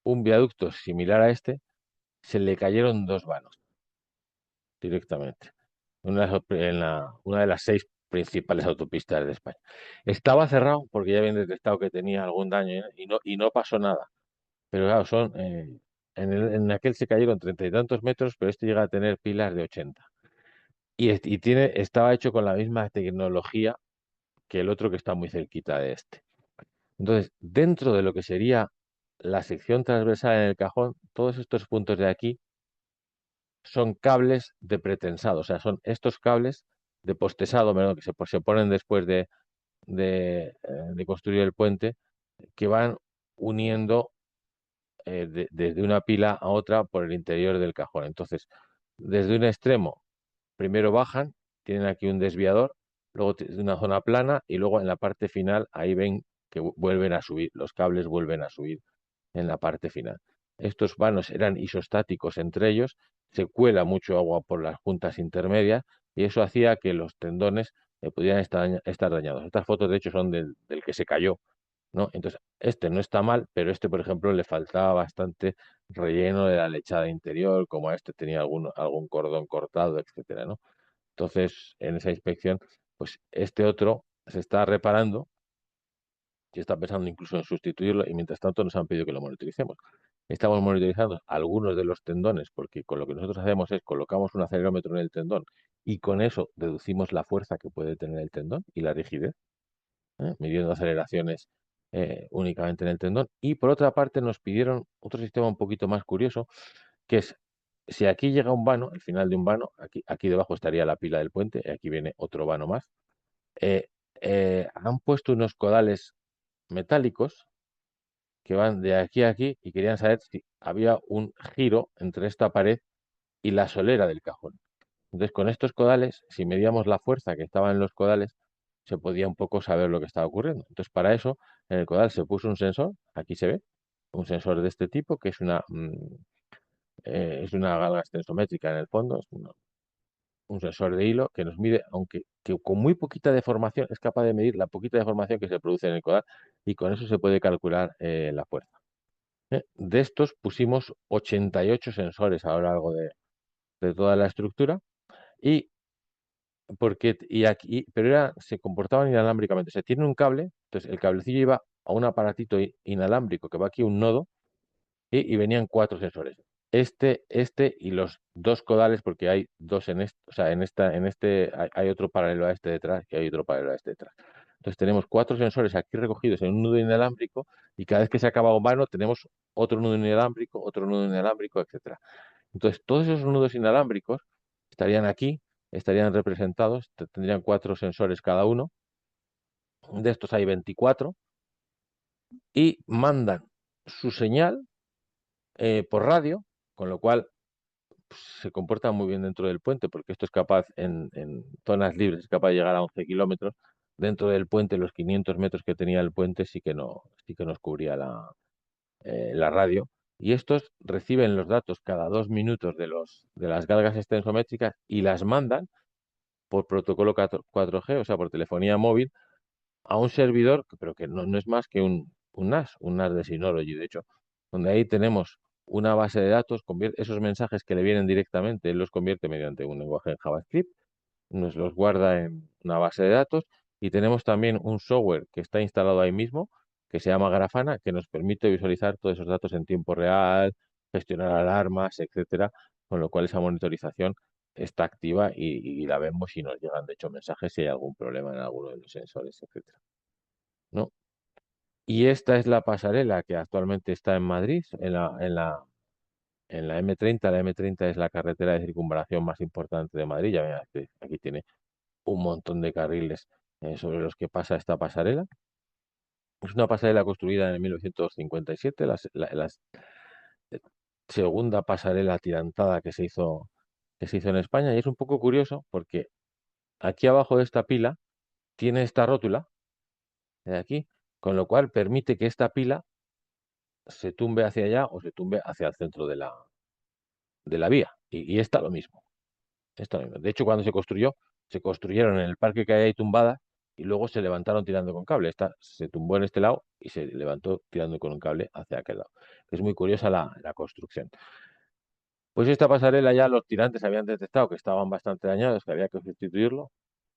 un viaducto similar a este, se le cayeron dos vanos directamente, una de las 6 principales autopistas de España. Estaba cerrado porque ya habían detectado que tenía algún daño y no pasó nada. Pero claro, en aquel se cayeron 30 y tantos metros, pero este llega a tener pilas de 80. Estaba hecho con la misma tecnología que el otro que está muy cerquita de este. Entonces, dentro de lo que sería la sección transversal en el cajón, todos estos puntos de aquí son cables de pretensado, o sea, son estos cables de postesado, perdón, que se ponen después de construir el puente, que van uniendo desde una pila a otra por el interior del cajón. Entonces, desde un extremo, primero bajan, tienen aquí un desviador, luego una zona plana y luego en la parte final ahí ven que vuelven a subir, los cables vuelven a subir en la parte final. Estos vanos eran isostáticos entre ellos, se cuela mucho agua por las juntas intermedias y eso hacía que los tendones pudieran estar dañados. Estas fotos, de hecho, son del que se cayó, ¿no? Entonces, este no está mal, pero este, por ejemplo, le faltaba bastante relleno de la lechada interior, como a este tenía algún cordón cortado, etcétera, ¿no? Entonces, en esa inspección, pues este otro se está reparando, se está pensando incluso en sustituirlo y mientras tanto nos han pedido que lo monitoricemos. Estamos monitorizando algunos de los tendones porque con lo que nosotros hacemos es colocamos un acelerómetro en el tendón y con eso deducimos la fuerza que puede tener el tendón y la rigidez, midiendo aceleraciones únicamente en el tendón. Y por otra parte nos pidieron otro sistema un poquito más curioso, que es, si aquí llega un vano, el final de un vano, aquí debajo estaría la pila del puente, y aquí viene otro vano más, eh, han puesto unos codales metálicos que van de aquí a aquí y querían saber si había un giro entre esta pared y la solera del cajón. Entonces, con estos codales, si medíamos la fuerza que estaba en los codales, se podía un poco saber lo que estaba ocurriendo. Entonces, para eso, en el codal se puso un sensor, aquí se ve, un sensor de este tipo, que es una galga extensométrica en el fondo, un sensor de hilo que nos mide, aunque que con muy poquita deformación, es capaz de medir la poquita deformación que se produce en el codal y con eso se puede calcular la fuerza. De estos pusimos 88 sensores a lo largo de toda la estructura y pero se comportaban inalámbricamente. O sea, tiene un cable, entonces el cablecillo iba a un aparatito inalámbrico que va aquí, un nodo, y venían 4 sensores. Este y los dos codales, porque hay dos en este, o sea, en este hay otro paralelo a este detrás y hay otro paralelo a este detrás. Entonces tenemos 4 sensores aquí recogidos en un nudo inalámbrico y cada vez que se acaba un vano tenemos otro nudo inalámbrico, etcétera. Entonces todos esos nudos inalámbricos estarían aquí, estarían representados, tendrían 4 sensores cada uno. De estos hay 24 y mandan su señal por radio, con lo cual se comporta muy bien dentro del puente, porque esto es capaz, en zonas libres, es capaz de llegar a 11 kilómetros. Dentro del puente, los 500 metros que tenía el puente sí que nos cubría la radio. Y estos reciben los datos cada 2 minutos de las galgas extensométricas y las mandan por protocolo 4G, o sea, por telefonía móvil, a un servidor, pero que no es más que un NAS de Synology, de hecho, donde ahí tenemos una base de datos, esos mensajes que le vienen directamente, él los convierte mediante un lenguaje en JavaScript, nos los guarda en una base de datos y tenemos también un software que está instalado ahí mismo, que se llama Grafana, que nos permite visualizar todos esos datos en tiempo real, gestionar alarmas, etcétera, con lo cual esa monitorización está activa y la vemos y nos llegan, de hecho, mensajes si hay algún problema en alguno de los sensores, etcétera, ¿no? Y esta es la pasarela que actualmente está en Madrid, en la M30. La M30 es la carretera de circunvalación más importante de Madrid. Ya veis que aquí tiene un montón de carriles sobre los que pasa esta pasarela. Es una pasarela construida en 1957, la eh, segunda pasarela atirantada que se hizo en España. Y es un poco curioso porque aquí abajo de esta pila tiene esta rótula de aquí, con lo cual permite que esta pila se tumbe hacia allá o se tumbe hacia el centro de la vía. Y está lo mismo. Está lo mismo. De hecho, cuando se construyeron en el parque que hay ahí tumbadas y luego se levantaron tirando con cable. Esta se tumbó en este lado y se levantó tirando con un cable hacia aquel lado. Es muy curiosa la construcción. Pues esta pasarela ya los tirantes habían detectado que estaban bastante dañados, que había que sustituirlo.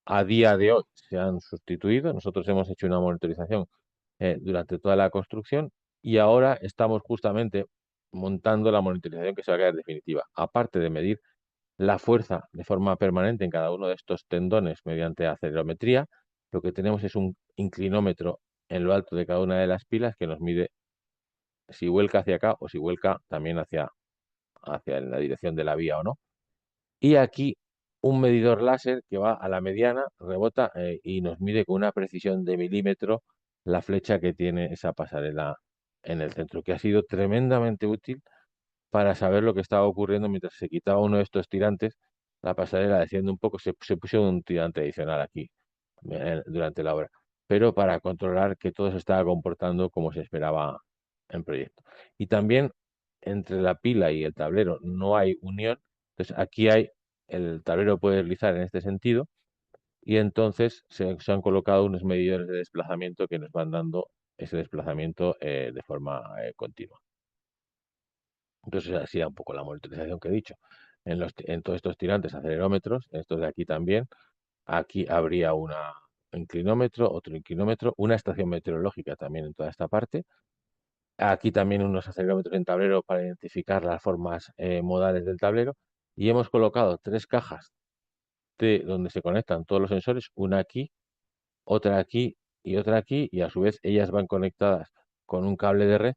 A día de hoy se han sustituido. Nosotros hemos hecho una monitorización durante toda la construcción y ahora estamos justamente montando la monitorización que se va a quedar definitiva. Aparte de medir la fuerza de forma permanente en cada uno de estos tendones mediante acelerometría, lo que tenemos es un inclinómetro en lo alto de cada una de las pilas que nos mide si vuelca hacia acá o si vuelca también hacia la dirección de la vía o no. Y aquí un medidor láser que va a la mediana, rebota y nos mide con una precisión de milímetro la flecha que tiene esa pasarela en el centro, que ha sido tremendamente útil para saber lo que estaba ocurriendo mientras se quitaba uno de estos tirantes. La pasarela, desciende un poco, se puso un tirante adicional aquí durante la obra, pero para controlar que todo se estaba comportando como se esperaba en proyecto. Y también entre la pila y el tablero no hay unión, entonces aquí el tablero puede deslizar en este sentido y entonces se han colocado unos medidores de desplazamiento que nos van dando ese desplazamiento de forma continua. Entonces, así era un poco la monitorización que he dicho. En todos estos tirantes, acelerómetros, estos de aquí también, aquí habría un inclinómetro, otro inclinómetro, una estación meteorológica también en toda esta parte. Aquí también unos acelerómetros en tablero para identificar las formas modales del tablero. Y hemos colocado 3 cajas donde se conectan todos los sensores, una aquí, otra aquí y otra aquí, y a su vez ellas van conectadas con un cable de red.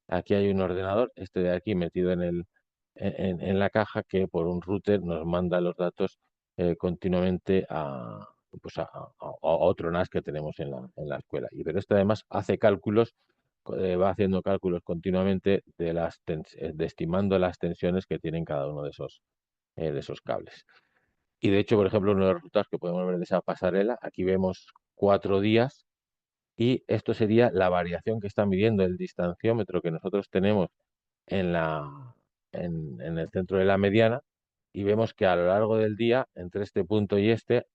Aquí hay un ordenador, este de aquí metido en la caja, que por un router nos manda los datos continuamente pues a otro NAS que tenemos en la escuela. Pero este además hace cálculos, va haciendo cálculos continuamente de estimando las tensiones que tienen cada uno de esos cables. Y de hecho, por ejemplo, uno de los resultados que podemos ver de esa pasarela, aquí vemos 4 días y esto sería la variación que está midiendo el distanciómetro que nosotros tenemos en el centro de la mediana y vemos que a lo largo del día, entre este punto y este,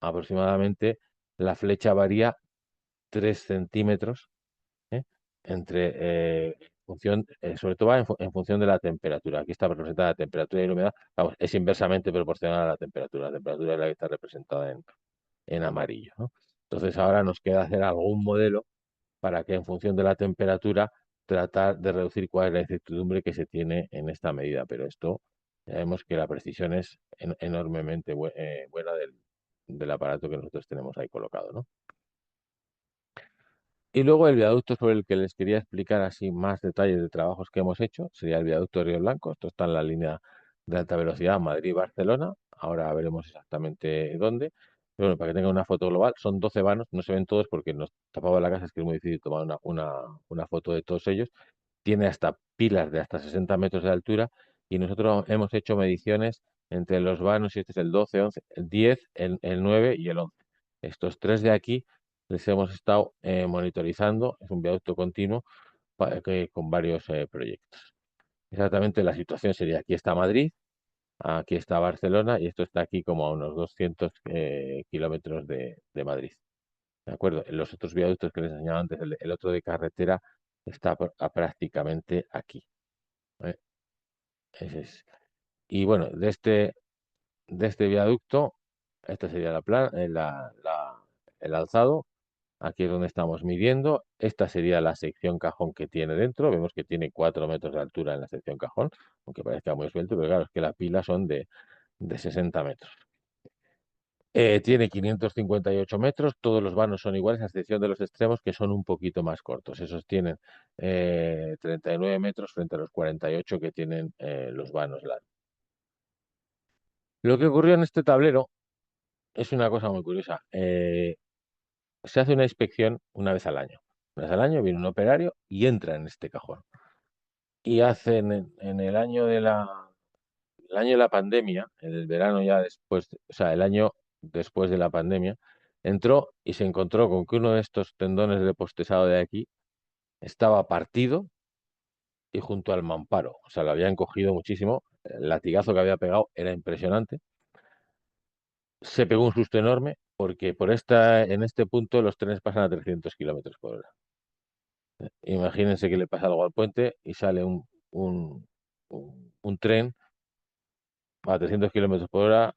aproximadamente la flecha varía 3 centímetros, ¿eh? entre función, sobre todo va en función de la temperatura. Aquí está representada la temperatura y la humedad. Vamos, es inversamente proporcional a la temperatura. La temperatura es la que está representada en amarillo, ¿no? Entonces ahora nos queda hacer algún modelo para que en función de la temperatura tratar de reducir cuál es la incertidumbre que se tiene en esta medida. Pero esto, ya vemos que la precisión es enormemente buena del aparato que nosotros tenemos ahí colocado, ¿no? Y luego el viaducto sobre el que les quería explicar así más detalles de trabajos que hemos hecho sería el viaducto de Río Blanco. Esto está en la línea de alta velocidad Madrid-Barcelona. Ahora veremos exactamente dónde. Pero bueno, para que tengan una foto global, son 12 vanos. No se ven todos porque nos tapaba la casa, es que es muy difícil tomar una foto de todos ellos. Tiene hasta pilas de hasta 60 metros de altura y nosotros hemos hecho mediciones entre los vanos, y este es el 12, 11, el 10, el 9 y el 11. Estos tres de aquí les hemos estado monitorizando, es un viaducto continuo con varios proyectos. Exactamente la situación sería, aquí está Madrid, aquí está Barcelona y esto está aquí como a unos 200 kilómetros de Madrid. ¿De acuerdo? Los otros viaductos que les enseñaba antes, el otro de carretera, está prácticamente aquí. ¿Eh? Ese es. Y bueno, de este viaducto, esta sería el alzado. Aquí es donde estamos midiendo. Esta sería la sección cajón que tiene dentro. Vemos que tiene 4 metros de altura en la sección cajón, aunque parezca muy esbelto, pero claro, es que la pila son de 60 metros. Tiene 558 metros, todos los vanos son iguales, a excepción de los extremos que son un poquito más cortos. Esos tienen 39 metros frente a los 48 que tienen los vanos largos. Lo que ocurrió en este tablero es una cosa muy curiosa. Se hace una inspección una vez al año. Una vez al año viene un operario y entra en este cajón. Y hacen en el año de la pandemia, en el verano ya después, o sea, el año después de la pandemia, entró y se encontró con que uno de estos tendones de postesado de aquí estaba partido y junto al mamparo. O sea, lo habían cogido muchísimo. El latigazo que había pegado era impresionante. Se pegó un susto enorme porque en este punto los trenes pasan a 300 kilómetros por hora. Imagínense que le pasa algo al puente y sale un tren a 300 kilómetros por hora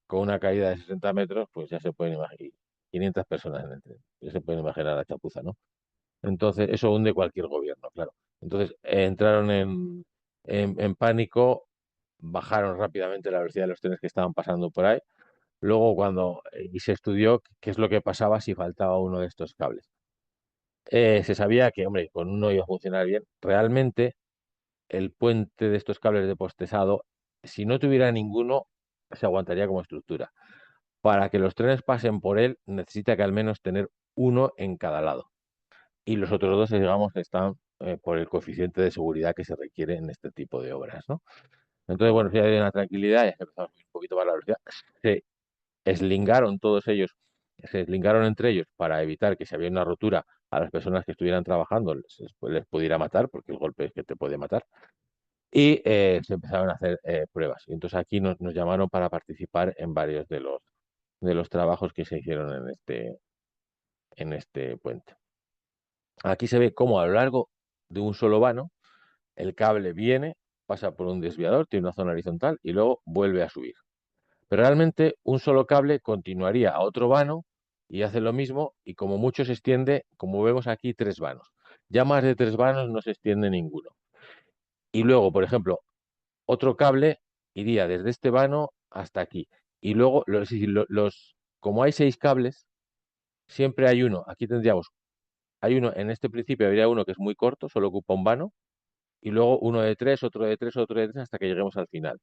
con una caída de 60 metros, pues ya se pueden imaginar, 500 personas en el tren, ya se pueden imaginar la chapuza, ¿no? Entonces, eso hunde cualquier gobierno, claro. Entonces, entraron en pánico, bajaron rápidamente la velocidad de los trenes que estaban pasando por ahí. Luego, y se estudió qué es lo que pasaba si faltaba uno de estos cables. Se sabía que, hombre, con uno iba a funcionar bien. Realmente, el puente de estos cables de postesado, si no tuviera ninguno, se aguantaría como estructura. Para que los trenes pasen por él, necesita que al menos tener uno en cada lado. Y los otros dos, digamos, están por el coeficiente de seguridad que se requiere en este tipo de obras, ¿no? Entonces, bueno, si hay una tranquilidad, ya empezamos un poquito más la velocidad. Se eslingaron todos ellos, se eslingaron entre ellos para evitar que si había una rotura a las personas que estuvieran trabajando les pudiera matar, porque el golpe es que te puede matar. Y se empezaron a hacer pruebas. Y entonces aquí nos llamaron para participar en varios de los trabajos que se hicieron en este puente. Aquí se ve cómo a lo largo de un solo vano el cable viene, pasa por un desviador, tiene una zona horizontal y luego vuelve a subir. Pero realmente un solo cable continuaría a otro vano y hace lo mismo y como mucho se extiende, como vemos aquí, 3 vanos. Ya más de 3 vanos no se extiende ninguno. Y luego, por ejemplo, otro cable iría desde este vano hasta aquí. Y luego, como hay 6 cables, siempre hay uno. Aquí hay uno, en este principio habría uno que es muy corto, solo ocupa un vano, y luego uno de 3, otro de 3, otro de 3, hasta que lleguemos al final.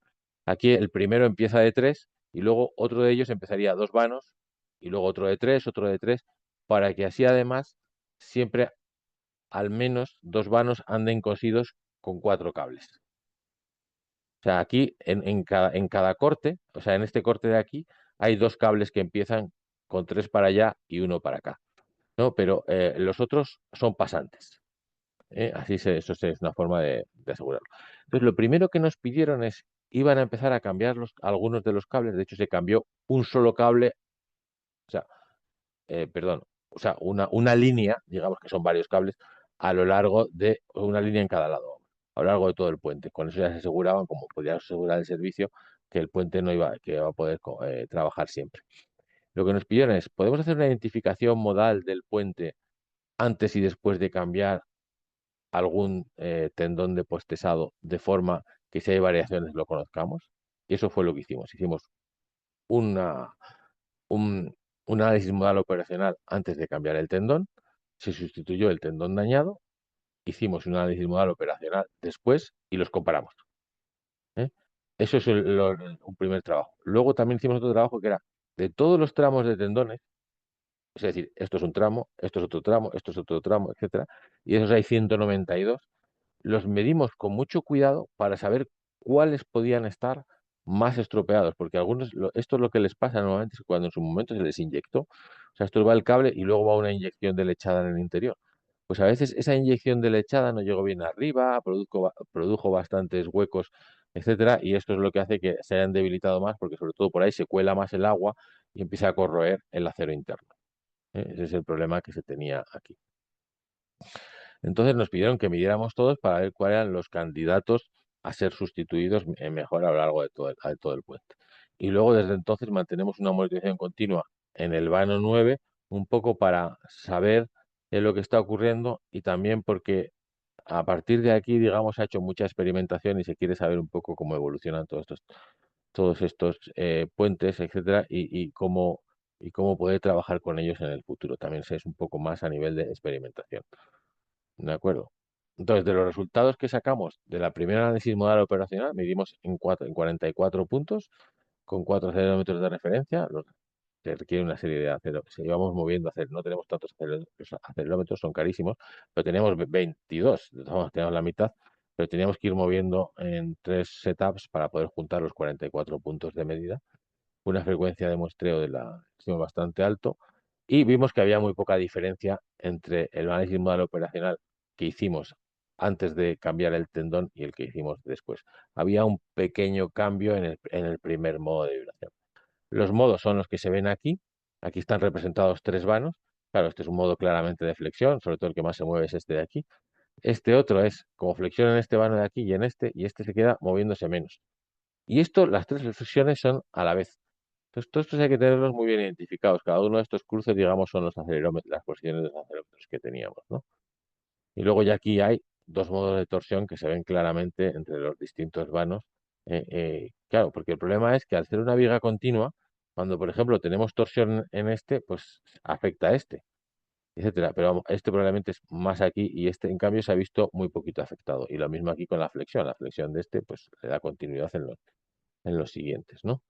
Aquí el primero empieza de 3 y luego otro de ellos empezaría 2 vanos y luego otro de 3, otro de 3, para que así además siempre al menos 2 vanos anden cosidos con 4 cables. O sea, aquí en cada corte, o sea, en este corte de aquí, hay 2 cables que empiezan con 3 para allá y uno para acá, ¿no? Pero los otros son pasantes. Eso es una forma de asegurarlo. Entonces, lo primero que nos pidieron iban a empezar a cambiar algunos de los cables. De hecho, se cambió un solo cable, o sea, perdón, o sea, una línea, digamos que son varios cables, a lo largo de una línea en cada lado, a lo largo de todo el puente. Con eso ya se aseguraban, como podía asegurar el servicio, que el puente no iba, que iba a poder trabajar siempre. Lo que nos pidieron es, ¿podemos hacer una identificación modal del puente antes y después de cambiar algún tendón de postesado de forma que si hay variaciones lo conozcamos? Y eso fue lo que hicimos. Hicimos una, un, un análisis modal operacional antes de cambiar el tendón, se sustituyó el tendón dañado, hicimos un análisis modal operacional después y los comparamos. ¿Eh? Eso es un primer trabajo. Luego también hicimos otro trabajo que era de todos los tramos de tendones, es decir, esto es un tramo, esto es otro tramo, esto es otro tramo, etcétera, y esos hay 192, los medimos con mucho cuidado para saber cuáles podían estar más estropeados, porque algunos, esto es lo que les pasa normalmente es cuando en su momento se les inyectó, o sea, esto va el cable y luego va una inyección de lechada en el interior. Pues a veces esa inyección de lechada no llegó bien arriba, produjo bastantes huecos, etcétera, y esto es lo que hace que se hayan debilitado más, porque sobre todo por ahí se cuela más el agua y empieza a corroer el acero interno. Ese es el problema que se tenía aquí. Entonces nos pidieron que midiéramos todos para ver cuáles eran los candidatos a ser sustituidos mejor a lo largo de todo el puente. Y luego desde entonces mantenemos una monitorización continua en el vano 9, un poco para saber lo que está ocurriendo y también porque a partir de aquí, digamos, ha hecho mucha experimentación y se quiere saber un poco cómo evolucionan todos estos puentes, etcétera, y cómo poder trabajar con ellos en el futuro. También es un poco más a nivel de experimentación. ¿De acuerdo? Entonces, de los resultados que sacamos de la primera análisis modal operacional, medimos en 44 puntos con 4 acelerómetros de referencia. Se requiere una serie de acelerómetros. Se íbamos moviendo, no tenemos tantos acelerómetros, son carísimos, pero teníamos 22, de todas formas, teníamos la mitad, pero teníamos que ir moviendo en 3 setups para poder juntar los 44 puntos de medida, una frecuencia de muestreo bastante alto y vimos que había muy poca diferencia entre el análisis modal operacional que hicimos antes de cambiar el tendón y el que hicimos después. Había un pequeño cambio en el primer modo de vibración. Los modos son los que se ven aquí. Aquí están representados 3 vanos. Claro, este es un modo claramente de flexión, sobre todo el que más se mueve es este de aquí. Este otro es como flexión en este vano de aquí y este se queda moviéndose menos. Y esto, las 3 flexiones son a la vez. Entonces, todos estos hay que tenerlos muy bien identificados. Cada uno de estos cruces, digamos, son los acelerómetros, las posiciones de los acelerómetros que teníamos, ¿no? Y luego ya aquí hay 2 modos de torsión que se ven claramente entre los distintos vanos. Claro, porque el problema es que al ser una viga continua, cuando por ejemplo tenemos torsión en este, pues afecta a este, etcétera. Pero vamos, este probablemente es más aquí y este en cambio se ha visto muy poquito afectado. Y lo mismo aquí con la flexión. La flexión de este, pues le da continuidad en los siguientes, ¿no?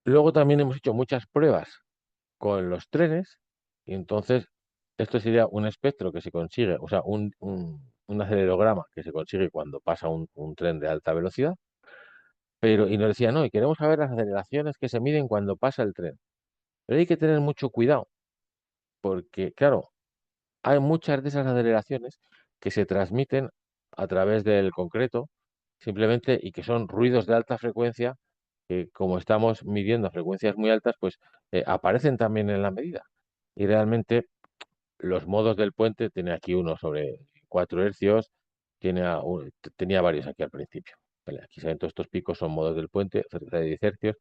Luego también hemos hecho muchas pruebas con los trenes y entonces esto sería un espectro que se consigue, o sea, un acelerograma que se consigue cuando pasa un tren de alta velocidad, pero y nos decía, no, y queremos saber las aceleraciones que se miden cuando pasa el tren. Pero hay que tener mucho cuidado, porque claro, hay muchas de esas aceleraciones que se transmiten a través del concreto, simplemente, y que son ruidos de alta frecuencia, que como estamos midiendo frecuencias muy altas, pues aparecen también en la medida. Y realmente los modos del puente, tiene aquí uno sobre 4 hercios, tenía varios aquí al principio. ¿Vale? Aquí se ven todos estos picos, son modos del puente, cerca de 10 hercios.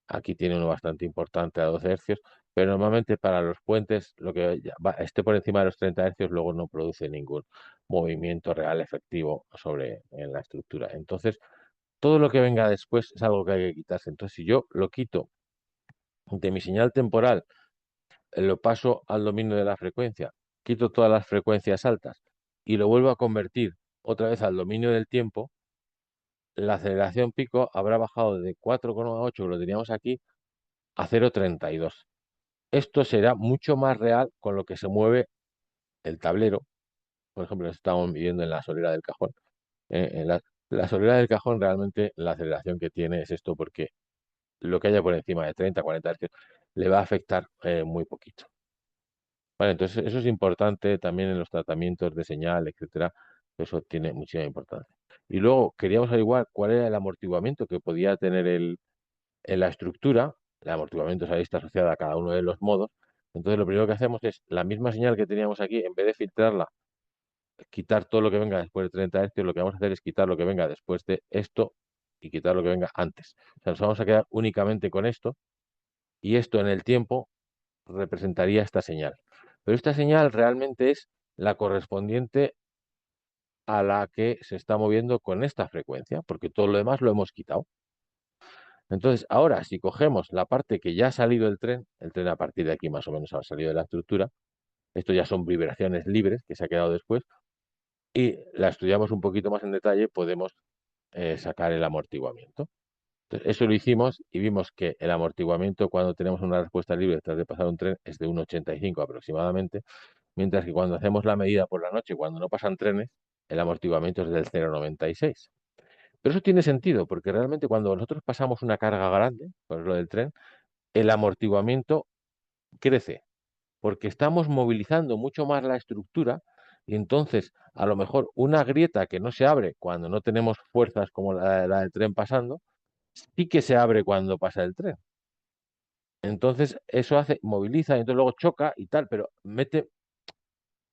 Aquí tiene uno bastante importante a 12 hercios, pero normalmente para los puentes, lo que esté por encima de los 30 hercios, luego no produce ningún movimiento real efectivo en la estructura. Entonces, todo lo que venga después es algo que hay que quitarse. Entonces, si yo lo quito de mi señal temporal, lo paso al dominio de la frecuencia, quito todas las frecuencias altas y lo vuelvo a convertir otra vez al dominio del tiempo, la aceleración pico habrá bajado de 4,8, que lo teníamos aquí, a 0,32. Esto será mucho más real con lo que se mueve el tablero. Por ejemplo, estamos viviendo en la solera del cajón. En la solera del cajón realmente la aceleración que tiene es esto porque lo que haya por encima de 30, 40 Hz le va a afectar muy poquito. Vale, entonces eso es importante también en los tratamientos de señal, etcétera. Eso tiene muchísima importancia. Y luego queríamos averiguar cuál era el amortiguamiento que podía tener en la estructura. El amortiguamiento, sabéis, está asociado a cada uno de los modos, Entonces lo primero que hacemos es la misma señal que teníamos aquí, en vez de filtrarla, quitar todo lo que venga después de 30 hercios, lo que vamos a hacer es quitar lo que venga después de esto y quitar lo que venga antes. O sea, nos vamos a quedar únicamente con esto y esto en el tiempo representaría esta señal. Pero esta señal realmente es la correspondiente a la que se está moviendo con esta frecuencia, porque todo lo demás lo hemos quitado. Entonces, ahora, si cogemos la parte que ya ha salido el tren a partir de aquí más o menos ha salido de la estructura, esto ya son vibraciones libres que se ha quedado después, y la estudiamos un poquito más en detalle, podemos sacar el amortiguamiento. Entonces, eso lo hicimos y vimos que el amortiguamiento cuando tenemos una respuesta libre tras de pasar un tren es de 1,85 aproximadamente, mientras que cuando hacemos la medida por la noche, cuando no pasan trenes, el amortiguamiento es del 0,96. Pero eso tiene sentido, porque realmente cuando nosotros pasamos una carga grande, por lo del tren, el amortiguamiento crece, porque estamos movilizando mucho más la estructura y entonces a lo mejor una grieta que no se abre cuando no tenemos fuerzas como la del tren pasando, sí que se abre cuando pasa el tren. Entonces eso hace, moviliza y entonces luego choca y tal, pero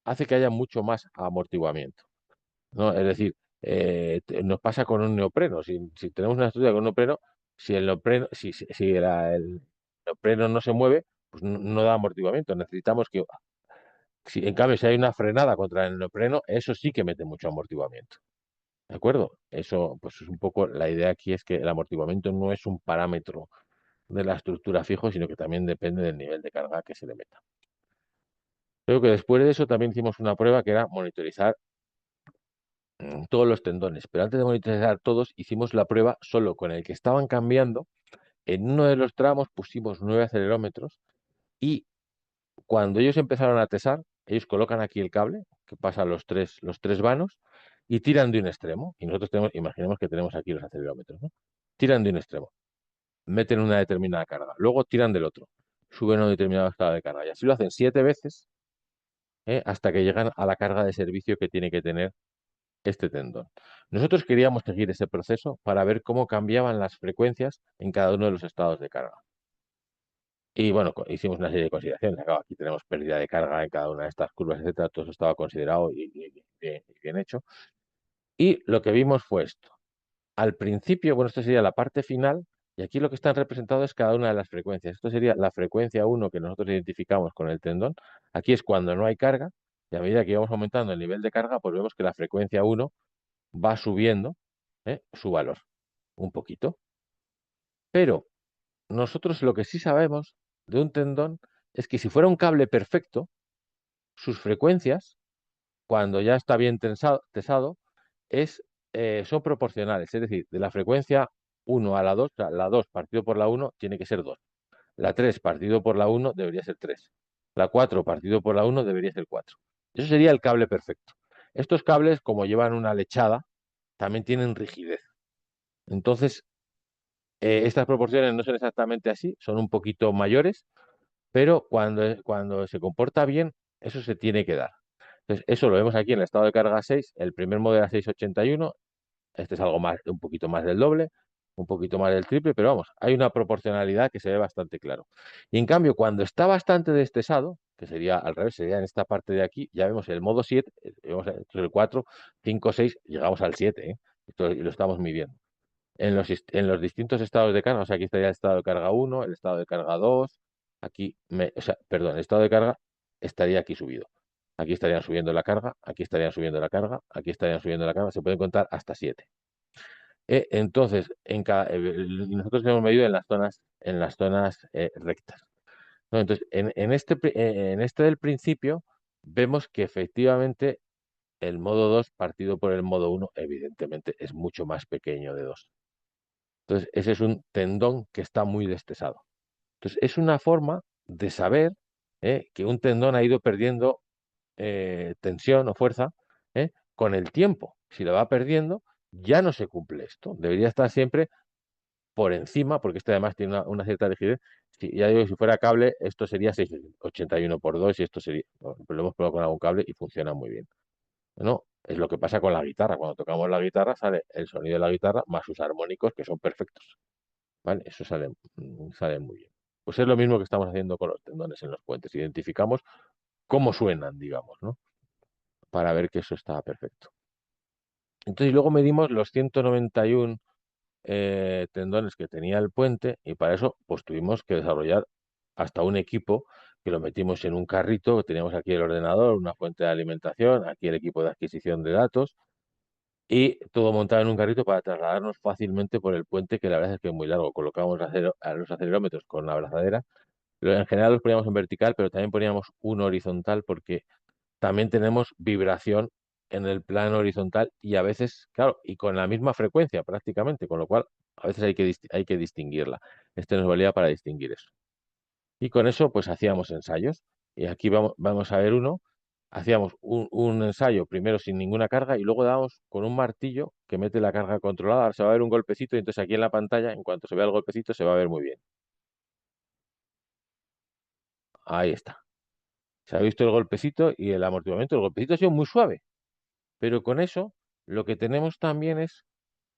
hace que haya mucho más amortiguamiento, ¿no? Es decir, nos pasa con un neopreno. Si tenemos una estructura con un neopreno, si el neopreno, el neopreno no se mueve, pues no da amortiguamiento. Necesitamos que, si, en cambio, si hay una frenada contra el neopreno, eso sí que mete mucho amortiguamiento. ¿De acuerdo? Eso, pues es un poco, la idea aquí es que el amortiguamiento no es un parámetro de la estructura fijo, sino que también depende del nivel de carga que se le meta. Creo que después de eso también hicimos una prueba que era monitorizar todos los tendones, pero antes de monitorizar todos, hicimos la prueba solo con el que estaban cambiando. En uno de los tramos pusimos 9 acelerómetros y cuando ellos empezaron a tesar, ellos colocan aquí el cable que pasa los tres vanos y tiran de un extremo. Y nosotros imaginemos que tenemos aquí los acelerómetros, ¿no? Tiran de un extremo, meten una determinada carga, luego tiran del otro, suben a un determinado estado de carga. Y así lo hacen 7 veces, hasta que llegan a la carga de servicio que tiene que tener este tendón. Nosotros queríamos seguir ese proceso para ver cómo cambiaban las frecuencias en cada uno de los estados de carga. Y bueno, hicimos una serie de consideraciones. Acá, aquí tenemos pérdida de carga en cada una de estas curvas, etcétera. Todo eso estaba considerado y bien hecho. Y lo que vimos fue esto. Al principio, bueno, esto sería la parte final, y aquí lo que están representados es cada una de las frecuencias. Esto sería la frecuencia 1 que nosotros identificamos con el tendón. Aquí es cuando no hay carga, y a medida que íbamos aumentando el nivel de carga, pues vemos que la frecuencia 1 va subiendo su valor un poquito. Pero nosotros lo que sí sabemos de un tendón es que si fuera un cable perfecto, sus frecuencias, cuando ya está bien tesado, son proporcionales. Es decir, de la frecuencia 1 a la 2, o sea, la 2 partido por la 1 tiene que ser 2. La 3 partido por la 1 debería ser 3. La 4 partido por la 1 debería ser 4. Eso sería el cable perfecto. Estos cables, como llevan una lechada, también tienen rigidez. Entonces, estas proporciones no son exactamente así, son un poquito mayores, pero cuando se comporta bien, eso se tiene que dar. Entonces, eso lo vemos aquí en el estado de carga 6, el primer modelo a 6,81, este es algo más, un poquito más del doble, un poquito más del triple, pero vamos, hay una proporcionalidad que se ve bastante claro. Y en cambio, cuando está bastante destesado, que sería al revés, sería en esta parte de aquí, ya vemos el modo 7, esto es el 4, 5, 6, llegamos al 7, esto, y lo estamos midiendo en los distintos estados de carga. O sea, aquí estaría el estado de carga 1, el estado de carga 2, o sea, perdón, el estado de carga estaría aquí subido. Aquí estarían subiendo la carga, aquí estarían subiendo la carga, aquí estarían subiendo la carga, se pueden contar hasta 7. Entonces, nosotros hemos medido en las zonas rectas, ¿no? Entonces, en este del principio, vemos que efectivamente el modo 2 partido por el modo 1 evidentemente es mucho más pequeño de 2. Entonces, ese es un tendón que está muy destesado. Entonces, es una forma de saber que un tendón ha ido perdiendo tensión o fuerza con el tiempo. Si lo va perdiendo, ya no se cumple esto. Debería estar siempre por encima, porque este además tiene una cierta rigidez. Ya digo, si fuera cable, esto sería 6,81 por 2 y esto sería, bueno, lo hemos probado con algún cable y funciona muy bien, ¿no? Es lo que pasa con la guitarra. Cuando tocamos la guitarra sale el sonido de la guitarra más sus armónicos que son perfectos. ¿Vale? Eso sale muy bien. Pues es lo mismo que estamos haciendo con los tendones en los puentes. Identificamos cómo suenan, digamos, ¿no? Para ver que eso está perfecto. Entonces, luego medimos los 191 tendones que tenía el puente y para eso pues tuvimos que desarrollar hasta un equipo que lo metimos en un carrito, teníamos aquí el ordenador, una fuente de alimentación, aquí el equipo de adquisición de datos y todo montado en un carrito para trasladarnos fácilmente por el puente, que la verdad es que es muy largo. Colocábamos a los acelerómetros con la abrazadera. En general los poníamos en vertical, pero también poníamos uno horizontal porque también tenemos vibración en el plano horizontal y a veces, claro, y con la misma frecuencia prácticamente, con lo cual a veces hay que distinguirla. Este nos valía para distinguir eso. Y con eso pues hacíamos ensayos. Y aquí vamos a ver uno. Hacíamos un ensayo primero sin ninguna carga y luego dábamos con un martillo que mete la carga controlada. Ahora se va a ver un golpecito y entonces aquí en la pantalla, en cuanto se vea el golpecito, se va a ver muy bien. Ahí está. Se ha visto el golpecito y el amortiguamiento. El golpecito ha sido muy suave, pero con eso lo que tenemos también es,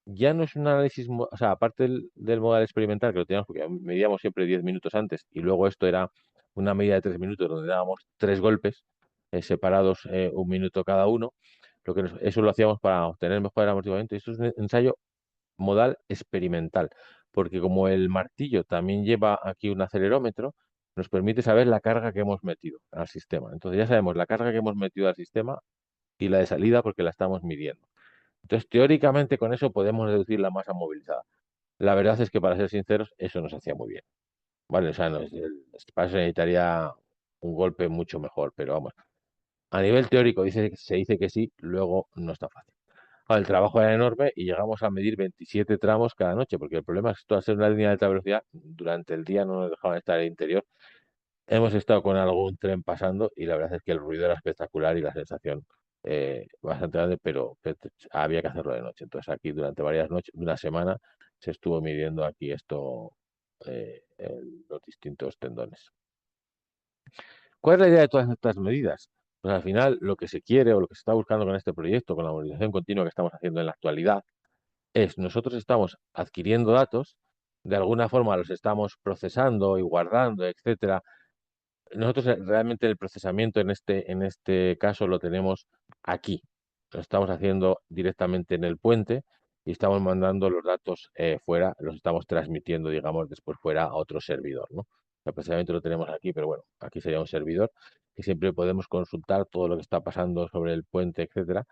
ya no es un análisis, o sea, aparte del modal experimental, que lo teníamos porque medíamos siempre 10 minutos antes y luego esto era una medida de 3 minutos donde dábamos 3 golpes separados un minuto cada uno. Eso lo hacíamos para obtener mejor amortiguamiento. Y esto es un ensayo modal experimental, porque como el martillo también lleva aquí un acelerómetro, nos permite saber la carga que hemos metido al sistema. Entonces ya sabemos la carga que hemos metido al sistema y la de salida porque la estamos midiendo. Entonces, teóricamente con eso podemos reducir la masa movilizada. La verdad es que, para ser sinceros, eso nos hacía muy bien. Vale, o sea, para eso necesitaría un golpe mucho mejor, pero vamos, a nivel teórico se dice que sí, luego no está fácil. Ahora, el trabajo era enorme y llegamos a medir 27 tramos cada noche, porque el problema es que esto, al ser una línea de alta velocidad, durante el día no nos dejaban estar en el interior. Hemos estado con algún tren pasando y la verdad es que el ruido era espectacular y la sensación bastante grande, pero había que hacerlo de noche. Entonces aquí durante varias noches, una semana, se estuvo midiendo aquí esto, los distintos tendones. ¿Cuál es la idea de todas estas medidas? Pues al final lo que se quiere o lo que se está buscando con este proyecto, con la movilización continua que estamos haciendo en la actualidad, es nosotros estamos adquiriendo datos, de alguna forma los estamos procesando y guardando, etcétera. Nosotros realmente el procesamiento en este caso lo tenemos aquí. Lo estamos haciendo directamente en el puente y estamos mandando los datos fuera, los estamos transmitiendo, digamos, después fuera a otro servidor, ¿no? El procesamiento lo tenemos aquí, pero bueno, aquí sería un servidor que siempre podemos consultar todo lo que está pasando sobre el puente, etcétera.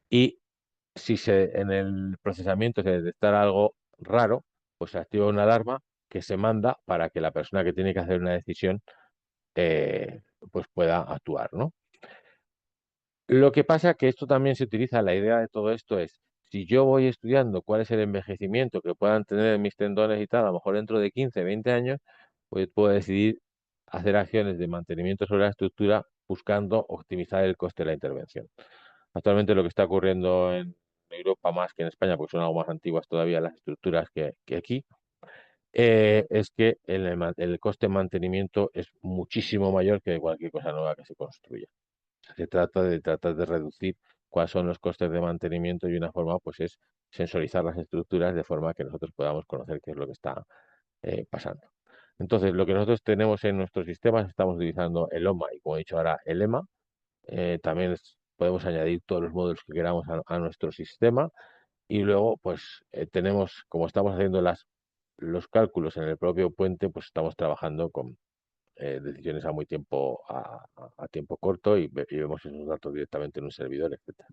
Y si en el procesamiento se detectara algo raro, pues se activa una alarma que se manda para que la persona que tiene que hacer una decisión eh, pues pueda actuar, ¿no? Lo que pasa que esto también se utiliza, la idea de todo esto es, si yo voy estudiando cuál es el envejecimiento que puedan tener mis tendones y tal, a lo mejor dentro de 15, 20 años, pues puedo decidir hacer acciones de mantenimiento sobre la estructura buscando optimizar el coste de la intervención. Actualmente lo que está ocurriendo en Europa más que en España, porque son algo más antiguas todavía las estructuras que aquí, es que el coste de mantenimiento es muchísimo mayor que de cualquier cosa nueva que se construya. Se trata de tratar de reducir cuáles son los costes de mantenimiento y una forma pues es sensorizar las estructuras de forma que nosotros podamos conocer qué es lo que está pasando. Entonces, lo que nosotros tenemos en nuestros sistemas, estamos utilizando el OMA y, como he dicho ahora, el EMA. También podemos añadir todos los módulos que queramos a nuestro sistema y luego, pues, tenemos, como estamos haciendo los cálculos en el propio puente, pues estamos trabajando con decisiones a muy tiempo, a tiempo corto y vemos esos datos directamente en un servidor, etcétera.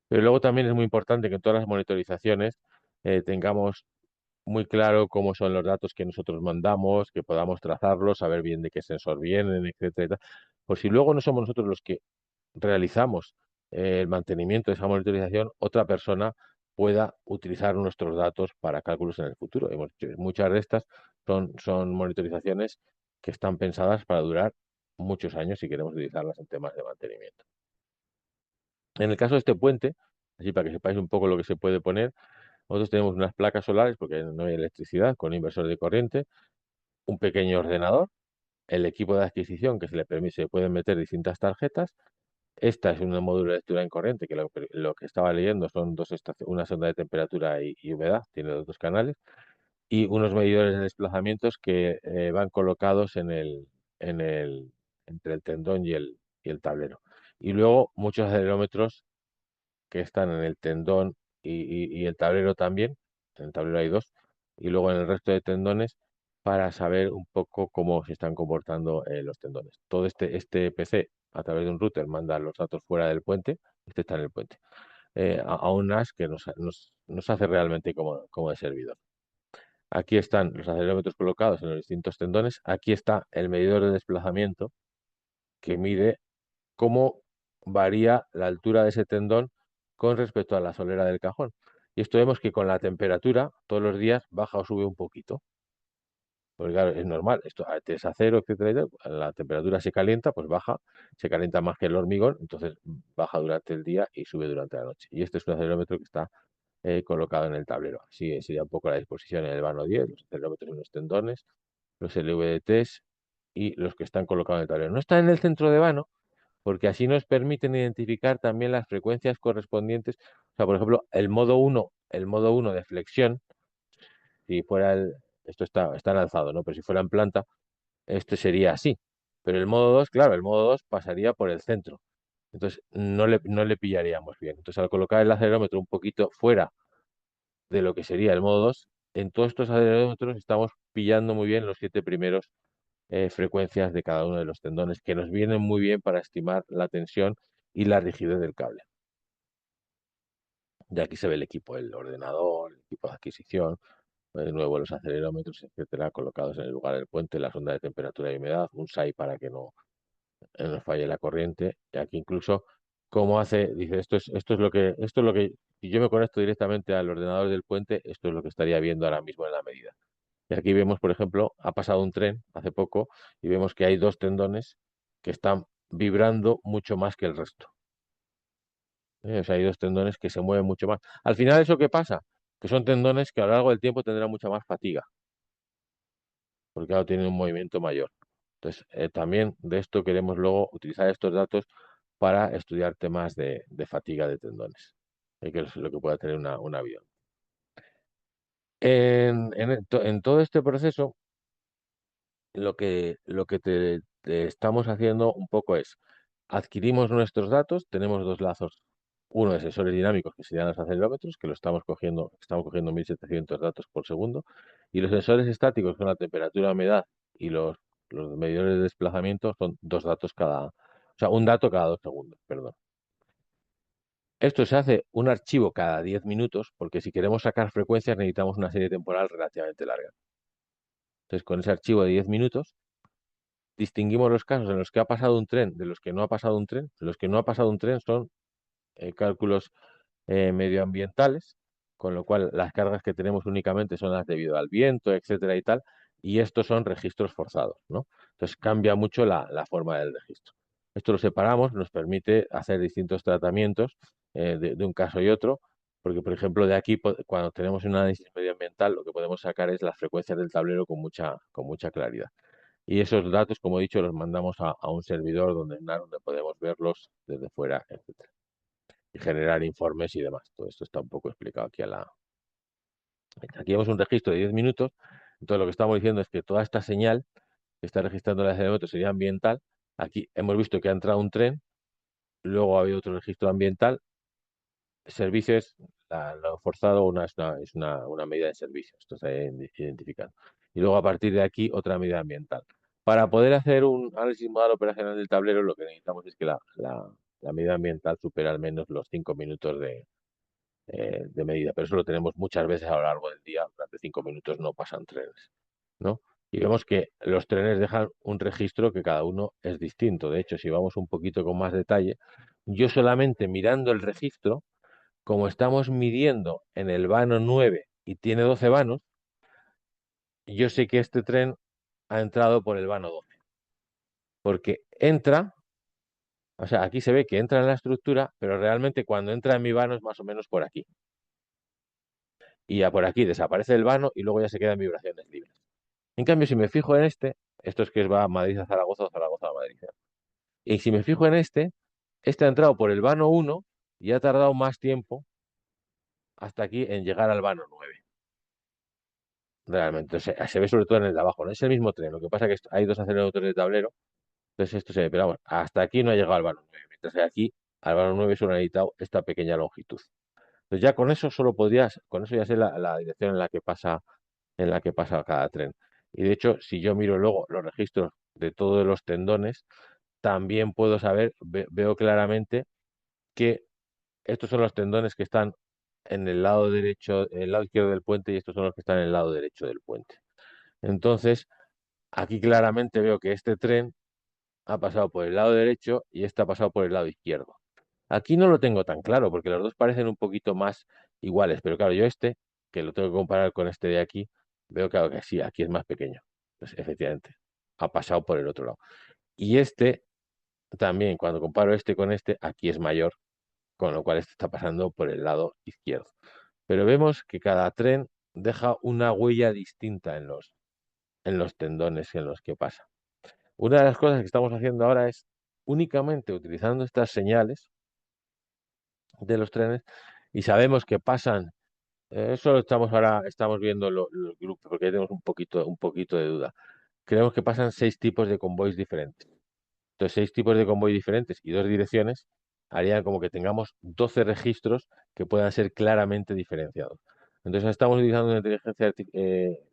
Pero luego también es muy importante que en todas las monitorizaciones tengamos muy claro cómo son los datos que nosotros mandamos, que podamos trazarlos, saber bien de qué sensor vienen, etcétera. Por si luego no somos nosotros los que realizamos el mantenimiento de esa monitorización, otra persona pueda utilizar nuestros datos para cálculos en el futuro. Hemos dicho, muchas de estas son monitorizaciones que están pensadas para durar muchos años si queremos utilizarlas en temas de mantenimiento. En el caso de este puente, así para que sepáis un poco lo que se puede poner, nosotros tenemos unas placas solares porque no hay electricidad con inversor de corriente, un pequeño ordenador, el equipo de adquisición que se le permite, se pueden meter distintas tarjetas. Esta es un módulo de lectura en corriente, que lo que estaba leyendo son una sonda de temperatura y humedad, tiene los dos canales. y unos medidores de desplazamientos que van colocados entre el tendón y el tablero. Y luego muchos acelerómetros que están en el tendón y el tablero también. En el tablero hay dos. Y luego en el resto de tendones para saber un poco cómo se están comportando los tendones. Todo este PC a través de un router manda los datos fuera del puente. Este está en el puente. A un NAS que nos hace realmente como de servidor. Aquí están los acelerómetros colocados en los distintos tendones. Aquí está el medidor de desplazamiento que mide cómo varía la altura de ese tendón con respecto a la solera del cajón. Y esto vemos que con la temperatura todos los días baja o sube un poquito. Porque claro, es normal, esto es acero, etcétera, la temperatura se calienta, pues baja, se calienta más que el hormigón, entonces baja durante el día y sube durante la noche. Y este es un acelerómetro que está colocado en el tablero. Así sería un poco la disposición en el vano 10, los acelerómetros en los tendones, los LVDTs y los que están colocados en el tablero. No están en el centro de vano porque así nos permiten identificar también las frecuencias correspondientes. O sea, por ejemplo, el modo uno de flexión, si fuera esto está lanzado, ¿no? Pero si fuera en planta, este sería así. Pero el modo 2, claro, el modo 2 pasaría por el centro. Entonces, no le pillaríamos bien. Entonces, al colocar el acelerómetro un poquito fuera de lo que sería el modo 2, en todos estos acelerómetros estamos pillando muy bien los 7 primeros frecuencias de cada uno de los tendones, que nos vienen muy bien para estimar la tensión y la rigidez del cable. Y aquí se ve el equipo, el ordenador, el equipo de adquisición, de nuevo los acelerómetros, etcétera, colocados en el lugar del puente, la sonda de temperatura y humedad, un SAI para que no nos falle la corriente. Y aquí incluso cómo dice, esto es lo que, si yo me conecto directamente al ordenador del puente, esto es lo que estaría viendo ahora mismo en la medida. Y aquí vemos, por ejemplo, ha pasado un tren hace poco y vemos que hay dos tendones que están vibrando mucho más que el resto. O sea, hay dos tendones que se mueven mucho más. Al final, ¿eso qué pasa? Que son tendones que a lo largo del tiempo tendrán mucha más fatiga, porque claro, tienen un movimiento mayor. Entonces, también de esto queremos luego utilizar estos datos para estudiar temas de fatiga de tendones, que es lo que pueda tener un avión. En todo este proceso, lo que te estamos haciendo un poco es, adquirimos nuestros datos, tenemos dos lazos, uno de sensores dinámicos, que serían los acelerómetros, que estamos cogiendo 1.700 datos por segundo, y los sensores estáticos, que son la temperatura, humedad y los medidores de desplazamiento, son dos datos o sea, un dato cada 2 segundos, perdón. Esto se hace un archivo cada 10 minutos, porque si queremos sacar frecuencias necesitamos una serie temporal relativamente larga. Entonces, con ese archivo de 10 minutos, distinguimos los casos en los que ha pasado un tren de los que no ha pasado un tren. Los que no ha pasado un tren son cálculos medioambientales, con lo cual las cargas que tenemos únicamente son las debido al viento, etcétera y tal, y estos son registros forzados, ¿no? Entonces cambia mucho la forma del registro. Esto lo separamos, nos permite hacer distintos tratamientos de un caso y otro, porque por ejemplo de aquí, cuando tenemos un análisis medioambiental, lo que podemos sacar es las frecuencias del tablero con mucha claridad. Y esos datos, como he dicho, los mandamos a un servidor donde podemos verlos desde fuera, etcétera, y generar informes y demás. Todo esto está un poco explicado aquí Aquí vemos un registro de 10 minutos. Entonces, lo que estamos diciendo es que toda esta señal que está registrando el acelerómetro sería ambiental. Aquí hemos visto que ha entrado un tren, luego ha habido otro registro ambiental. Servicio es lo forzado, es una medida de servicio. Esto está identificado. Y luego, a partir de aquí, otra medida ambiental. Para poder hacer un análisis modal operacional del tablero, lo que necesitamos es que la medida ambiental supere al menos los 5 minutos de medida, pero eso lo tenemos muchas veces a lo largo del día. Durante 5 minutos no pasan trenes, ¿no? Y vemos que los trenes dejan un registro que cada uno es distinto. De hecho, si vamos un poquito con más detalle, yo solamente mirando el registro, como estamos midiendo en el vano 9 y tiene 12 vanos, yo sé que este tren ha entrado por el vano 12, porque entra, o sea, aquí se ve que entra en la estructura, pero realmente cuando entra en mi vano es más o menos por aquí. Y ya por aquí desaparece el vano y luego ya se quedan vibraciones libres. En cambio, si me fijo en esto es que va a Madrid a Zaragoza o Zaragoza a Madrid. Y si me fijo en este ha entrado por el vano 1 y ha tardado más tiempo hasta aquí en llegar al vano 9. realmente. O sea, se ve sobre todo en el de abajo, no es el mismo tren. Lo que pasa es que hay dos aceleradores de tablero, entonces esto se ve. Pero vamos, hasta aquí no ha llegado al vano 9, mientras que aquí al vano 9 solo ha necesitado esta pequeña longitud. Entonces ya con eso solo podrías, con eso ya sé la dirección en la que pasa cada tren. Y de hecho, si yo miro luego los registros de todos los tendones, también puedo saber, veo claramente que estos son los tendones que están en el lado derecho, en el lado izquierdo del puente, y estos son los que están en el lado derecho del puente. Entonces, aquí claramente veo que este tren ha pasado por el lado derecho y este ha pasado por el lado izquierdo. Aquí no lo tengo tan claro porque los dos parecen un poquito más iguales, pero claro, yo este, que lo tengo que comparar con este de aquí, veo claro que sí, aquí es más pequeño. Pues efectivamente, ha pasado por el otro lado. Y este también, cuando comparo este con este, aquí es mayor, con lo cual este está pasando por el lado izquierdo. Pero vemos que cada tren deja una huella distinta en los tendones en los que pasa. Una de las cosas que estamos haciendo ahora es únicamente utilizando estas señales de los trenes y sabemos que pasan, eso estamos ahora, estamos viendo los grupos porque ahí tenemos un poquito de duda. Creemos que pasan 6 tipos de convoys diferentes. Entonces, 6 tipos de convoy diferentes y 2 direcciones harían como que tengamos 12 registros que puedan ser claramente diferenciados. Entonces, estamos utilizando una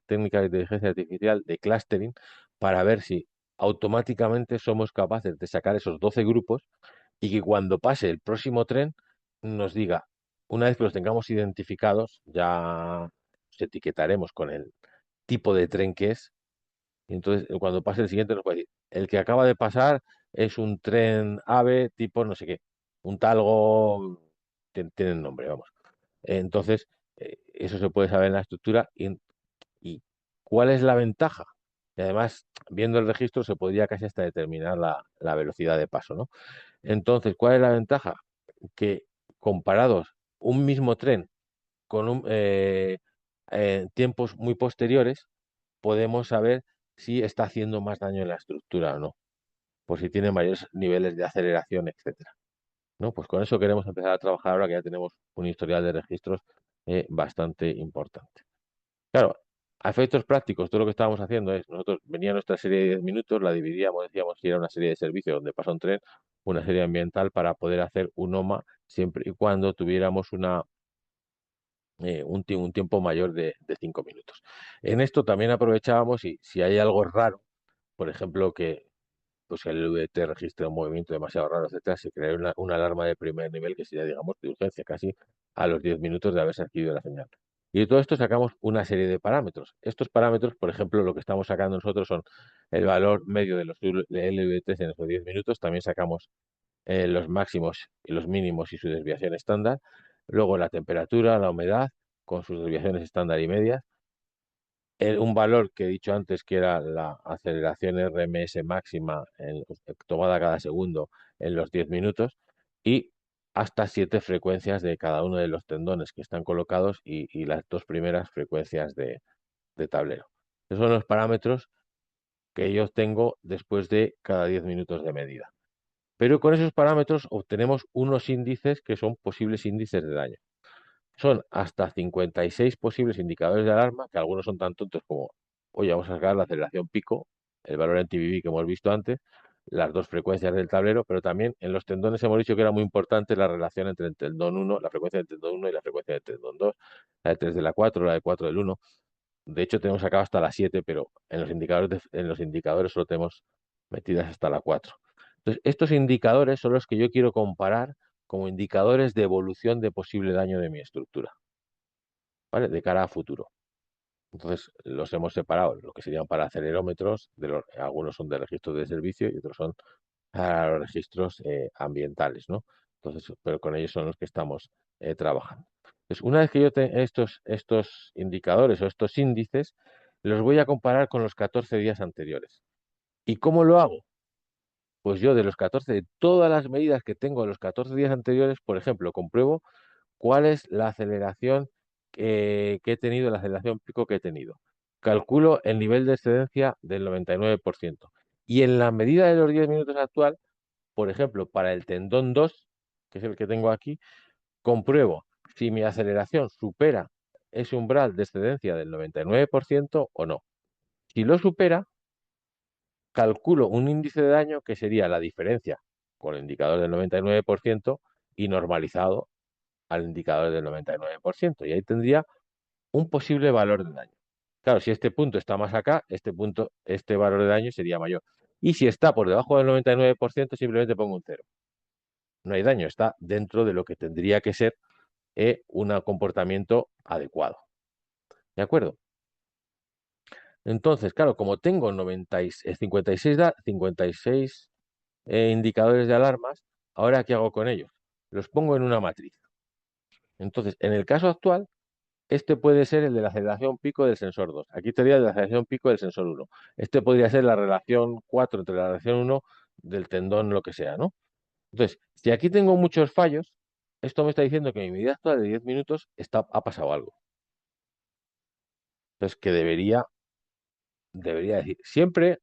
técnica de inteligencia artificial de clustering para ver si automáticamente somos capaces de sacar esos 12 grupos y que cuando pase el próximo tren nos diga, una vez que los tengamos identificados, ya los etiquetaremos con el tipo de tren que es y entonces, cuando pase el siguiente, nos puede decir, el que acaba de pasar es un tren AVE tipo no sé qué, un talgo, tiene nombre, vamos. Entonces, eso se puede saber en la estructura y cuál es la ventaja. Y además, viendo el registro, se podría casi hasta determinar la velocidad de paso, ¿no? Entonces, ¿cuál es la ventaja? Que comparados un mismo tren con tiempos muy posteriores, podemos saber si está haciendo más daño en la estructura o no, por si tiene mayores niveles de aceleración, etcétera. ¿No? Pues con eso queremos empezar a trabajar ahora que ya tenemos un historial de registros bastante importante. Claro, a efectos prácticos, todo lo que estábamos haciendo es, nosotros venía nuestra serie de 10 minutos, la dividíamos, decíamos si era una serie de servicio donde pasa un tren, una serie ambiental para poder hacer un OMA siempre y cuando tuviéramos un tiempo mayor de 5 minutos. En esto también aprovechábamos y si hay algo raro, por ejemplo, que pues el VT registre un movimiento demasiado raro, etcétera, se crea una alarma de primer nivel que sería, digamos, de urgencia, casi a los 10 minutos de haberse adquirido la señal. Y de todo esto sacamos una serie de parámetros. Estos parámetros, por ejemplo, lo que estamos sacando nosotros son el valor medio de los LVTs en esos 10 minutos, también sacamos los máximos y los mínimos y su desviación estándar, luego la temperatura, la humedad, con sus desviaciones estándar y medias, un valor que he dicho antes que era la aceleración RMS máxima tomada cada segundo en los 10 minutos y hasta 7 frecuencias de cada uno de los tendones que están colocados y las dos primeras frecuencias de tablero. Esos son los parámetros que yo tengo después de cada 10 minutos de medida. Pero con esos parámetros obtenemos unos índices que son posibles índices de daño. Son hasta 56 posibles indicadores de alarma, que algunos son tan tontos como, oye, vamos a sacar la aceleración pico, el valor en TBB que hemos visto antes, las dos frecuencias del tablero, pero también en los tendones hemos dicho que era muy importante la relación entre el tendón 1, la frecuencia del tendón 1 y la frecuencia del tendón 2, la de 3 de la 4, la de 4 del 1. De hecho, tenemos sacado hasta la 7, pero en los indicadores solo tenemos metidas hasta la 4. Entonces, estos indicadores son los que yo quiero comparar como indicadores de evolución de posible daño de mi estructura, ¿vale? De cara a futuro. Entonces, los hemos separado, lo que serían para acelerómetros, algunos son de registros de servicio y otros son para los registros ambientales, ¿no? Entonces, pero con ellos son los que estamos trabajando. Entonces, una vez que yo tengo estos indicadores o estos índices, los voy a comparar con los 14 días anteriores. ¿Y cómo lo hago? Pues yo de los 14, de todas las medidas que tengo de los 14 días anteriores, por ejemplo, compruebo cuál es la aceleración que he tenido, la aceleración pico que he tenido. Calculo el nivel de excedencia del 99%. Y en la medida de los 10 minutos actual, por ejemplo, para el tendón 2, que es el que tengo aquí, compruebo si mi aceleración supera, ese umbral de excedencia del 99% o no. Si lo supera, calculo un índice de daño que sería la diferencia con el indicador del 99% y normalizado al indicador del 99%. Y ahí tendría un posible valor de daño. Claro, si este punto está más acá, este valor de daño sería mayor. Y si está por debajo del 99%, simplemente pongo un cero. No hay daño, está dentro de lo que tendría que ser un comportamiento adecuado. ¿De acuerdo? Entonces, claro, como tengo 56 indicadores de alarmas, ¿ahora qué hago con ellos? Los pongo en una matriz. Entonces, en el caso actual, este puede ser el de la aceleración pico del sensor 2. Aquí estaría el de la aceleración pico del sensor 1. Este podría ser la relación 4 entre la relación 1 del tendón, lo que sea, ¿no? Entonces, si aquí tengo muchos fallos, esto me está diciendo que mi medida actual de 10 minutos ha pasado algo. Entonces, que debería decir, siempre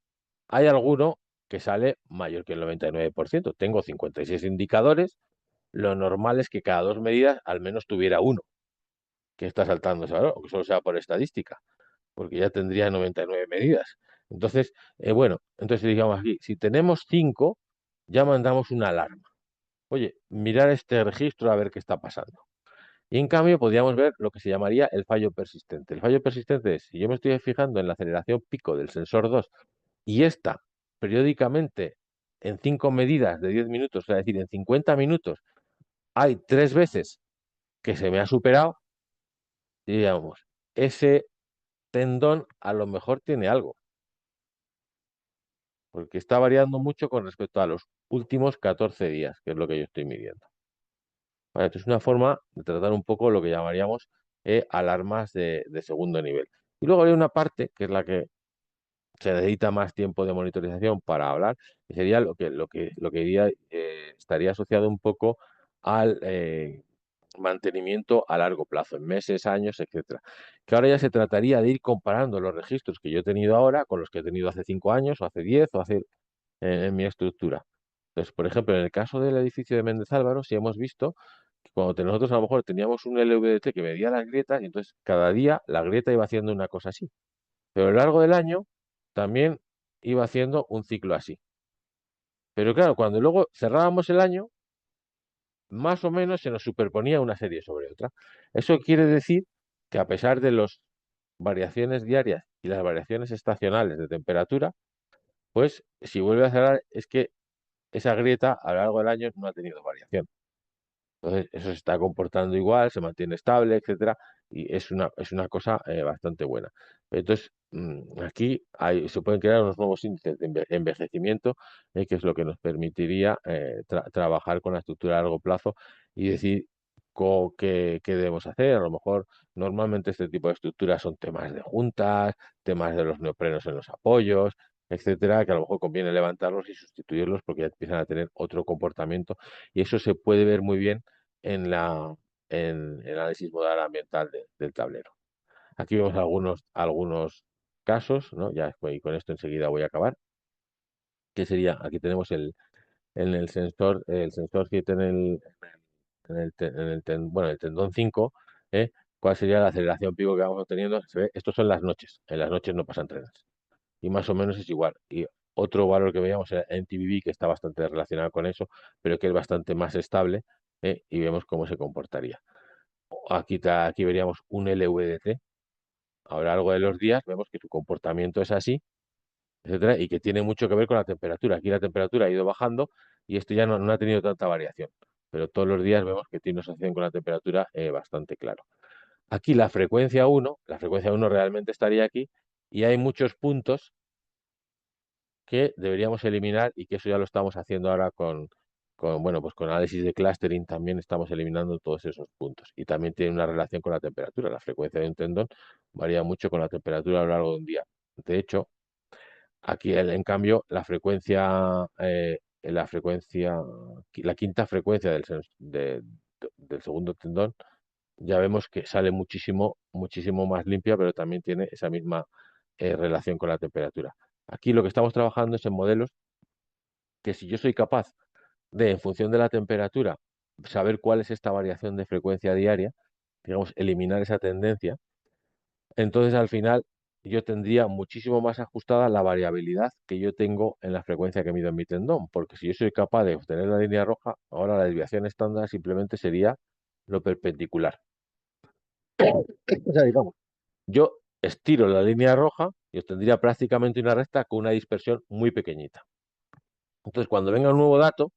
hay alguno que sale mayor que el 99%. Tengo 56 indicadores, lo normal es que cada 2 medidas al menos tuviera uno que está saltando ese valor, o que solo sea por estadística, porque ya tendría 99 medidas. Entonces, bueno, entonces digamos aquí, si tenemos 5, ya mandamos una alarma. Oye, mirar este registro a ver qué está pasando. Y en cambio podríamos ver lo que se llamaría el fallo persistente. El fallo persistente es, si yo me estoy fijando en la aceleración pico del sensor 2 y esta periódicamente en 5 medidas de 10 minutos, es decir, en 50 minutos, hay 3 veces que se me ha superado, digamos, ese tendón a lo mejor tiene algo, porque está variando mucho con respecto a los últimos 14 días, que es lo que yo estoy midiendo. Vale, esto es una forma de tratar un poco lo que llamaríamos alarmas de segundo nivel. Y luego hay una parte que es la que se necesita más tiempo de monitorización para hablar, que sería lo que estaría asociado un poco al mantenimiento a largo plazo, en meses, años, etcétera. Que ahora ya se trataría de ir comparando los registros que yo he tenido ahora con los que he tenido hace 5 años, o hace 10, o hace en mi estructura. Entonces, por ejemplo, en el caso del edificio de Méndez Álvaro, sí hemos visto que cuando nosotros a lo mejor teníamos un LVDT que medía las grietas, y entonces cada día la grieta iba haciendo una cosa así. Pero a lo largo del año también iba haciendo un ciclo así. Pero claro, cuando luego cerrábamos el año, más o menos se nos superponía una serie sobre otra. Eso quiere decir que a pesar de las variaciones diarias y las variaciones estacionales de temperatura, pues si vuelve a cerrar es que esa grieta a lo largo del año no ha tenido variación. Entonces, eso se está comportando igual, se mantiene estable, etcétera, y es una cosa bastante buena. Entonces, aquí se pueden crear unos nuevos índices de envejecimiento, que es lo que nos permitiría trabajar con la estructura a largo plazo y decir qué debemos hacer. A lo mejor, normalmente este tipo de estructuras son temas de juntas, temas de los neoprenos en los apoyos, etcétera, que a lo mejor conviene levantarlos y sustituirlos porque ya empiezan a tener otro comportamiento y eso se puede ver muy bien en el análisis modal ambiental del tablero. Aquí vemos algunos casos, ¿no? Ya y con esto enseguida voy a acabar. Que sería, aquí tenemos el sensor que tiene bueno, el tendón 5, ¿eh? ¿Cuál sería la aceleración pico que vamos obteniendo? Se ve, estos son las noches. En las noches no pasan trenes. Y más o menos es igual. Y otro valor que veíamos era MTBB, que está bastante relacionado con eso, pero que es bastante más estable, y vemos cómo se comportaría. Aquí veríamos un LVDT. A lo largo de los días vemos que su comportamiento es así, etcétera, y que tiene mucho que ver con la temperatura. Aquí la temperatura ha ido bajando y esto ya no ha tenido tanta variación, pero todos los días vemos que tiene una asociación con la temperatura bastante claro. Aquí la frecuencia 1 realmente estaría aquí y hay muchos puntos que deberíamos eliminar y que eso ya lo estamos haciendo ahora bueno, pues con análisis de clustering también estamos eliminando todos esos puntos. Y también tiene una relación con la temperatura. La frecuencia de un tendón varía mucho con la temperatura a lo largo de un día. De hecho, aquí en cambio, la quinta frecuencia del segundo tendón, ya vemos que sale muchísimo, muchísimo más limpia, pero también tiene esa misma relación con la temperatura. Aquí lo que estamos trabajando es en modelos que si yo soy capaz de, en función de la temperatura, saber cuál es esta variación de frecuencia diaria, digamos, eliminar esa tendencia, entonces al final yo tendría muchísimo más ajustada la variabilidad que yo tengo en la frecuencia que mido en mi tendón, porque si yo soy capaz de obtener la línea roja, ahora la desviación estándar simplemente sería lo perpendicular. O sea, digamos, yo estiro la línea roja y obtendría prácticamente una recta con una dispersión muy pequeñita. Entonces, cuando venga un nuevo dato,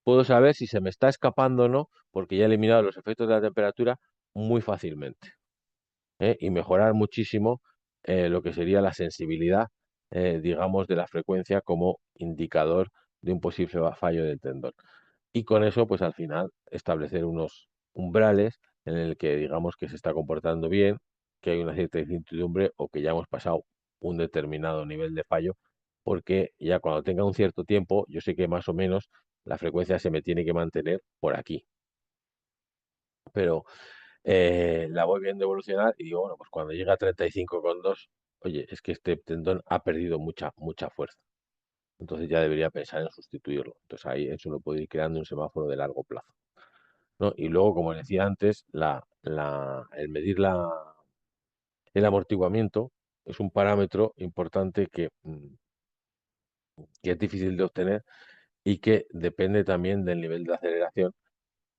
puedo saber si se me está escapando o no, porque ya he eliminado los efectos de la temperatura muy fácilmente. Y mejorar muchísimo lo que sería la sensibilidad, digamos, de la frecuencia como indicador de un posible fallo del tendón. Y con eso, pues al final, establecer unos umbrales en el que digamos que se está comportando bien, que hay una cierta incertidumbre o que ya hemos pasado un determinado nivel de fallo, porque ya cuando tenga un cierto tiempo, yo sé que más o menos la frecuencia se me tiene que mantener por aquí. Pero la voy viendo evolucionar y digo, bueno, pues cuando llega a 35,2, oye, es que este tendón ha perdido mucha fuerza. Entonces ya debería pensar en sustituirlo. Entonces ahí eso lo puede ir creando un semáforo de largo plazo, ¿no? Y luego, como decía antes, el medir el amortiguamiento es un parámetro importante que es difícil de obtener y que depende también del nivel de aceleración,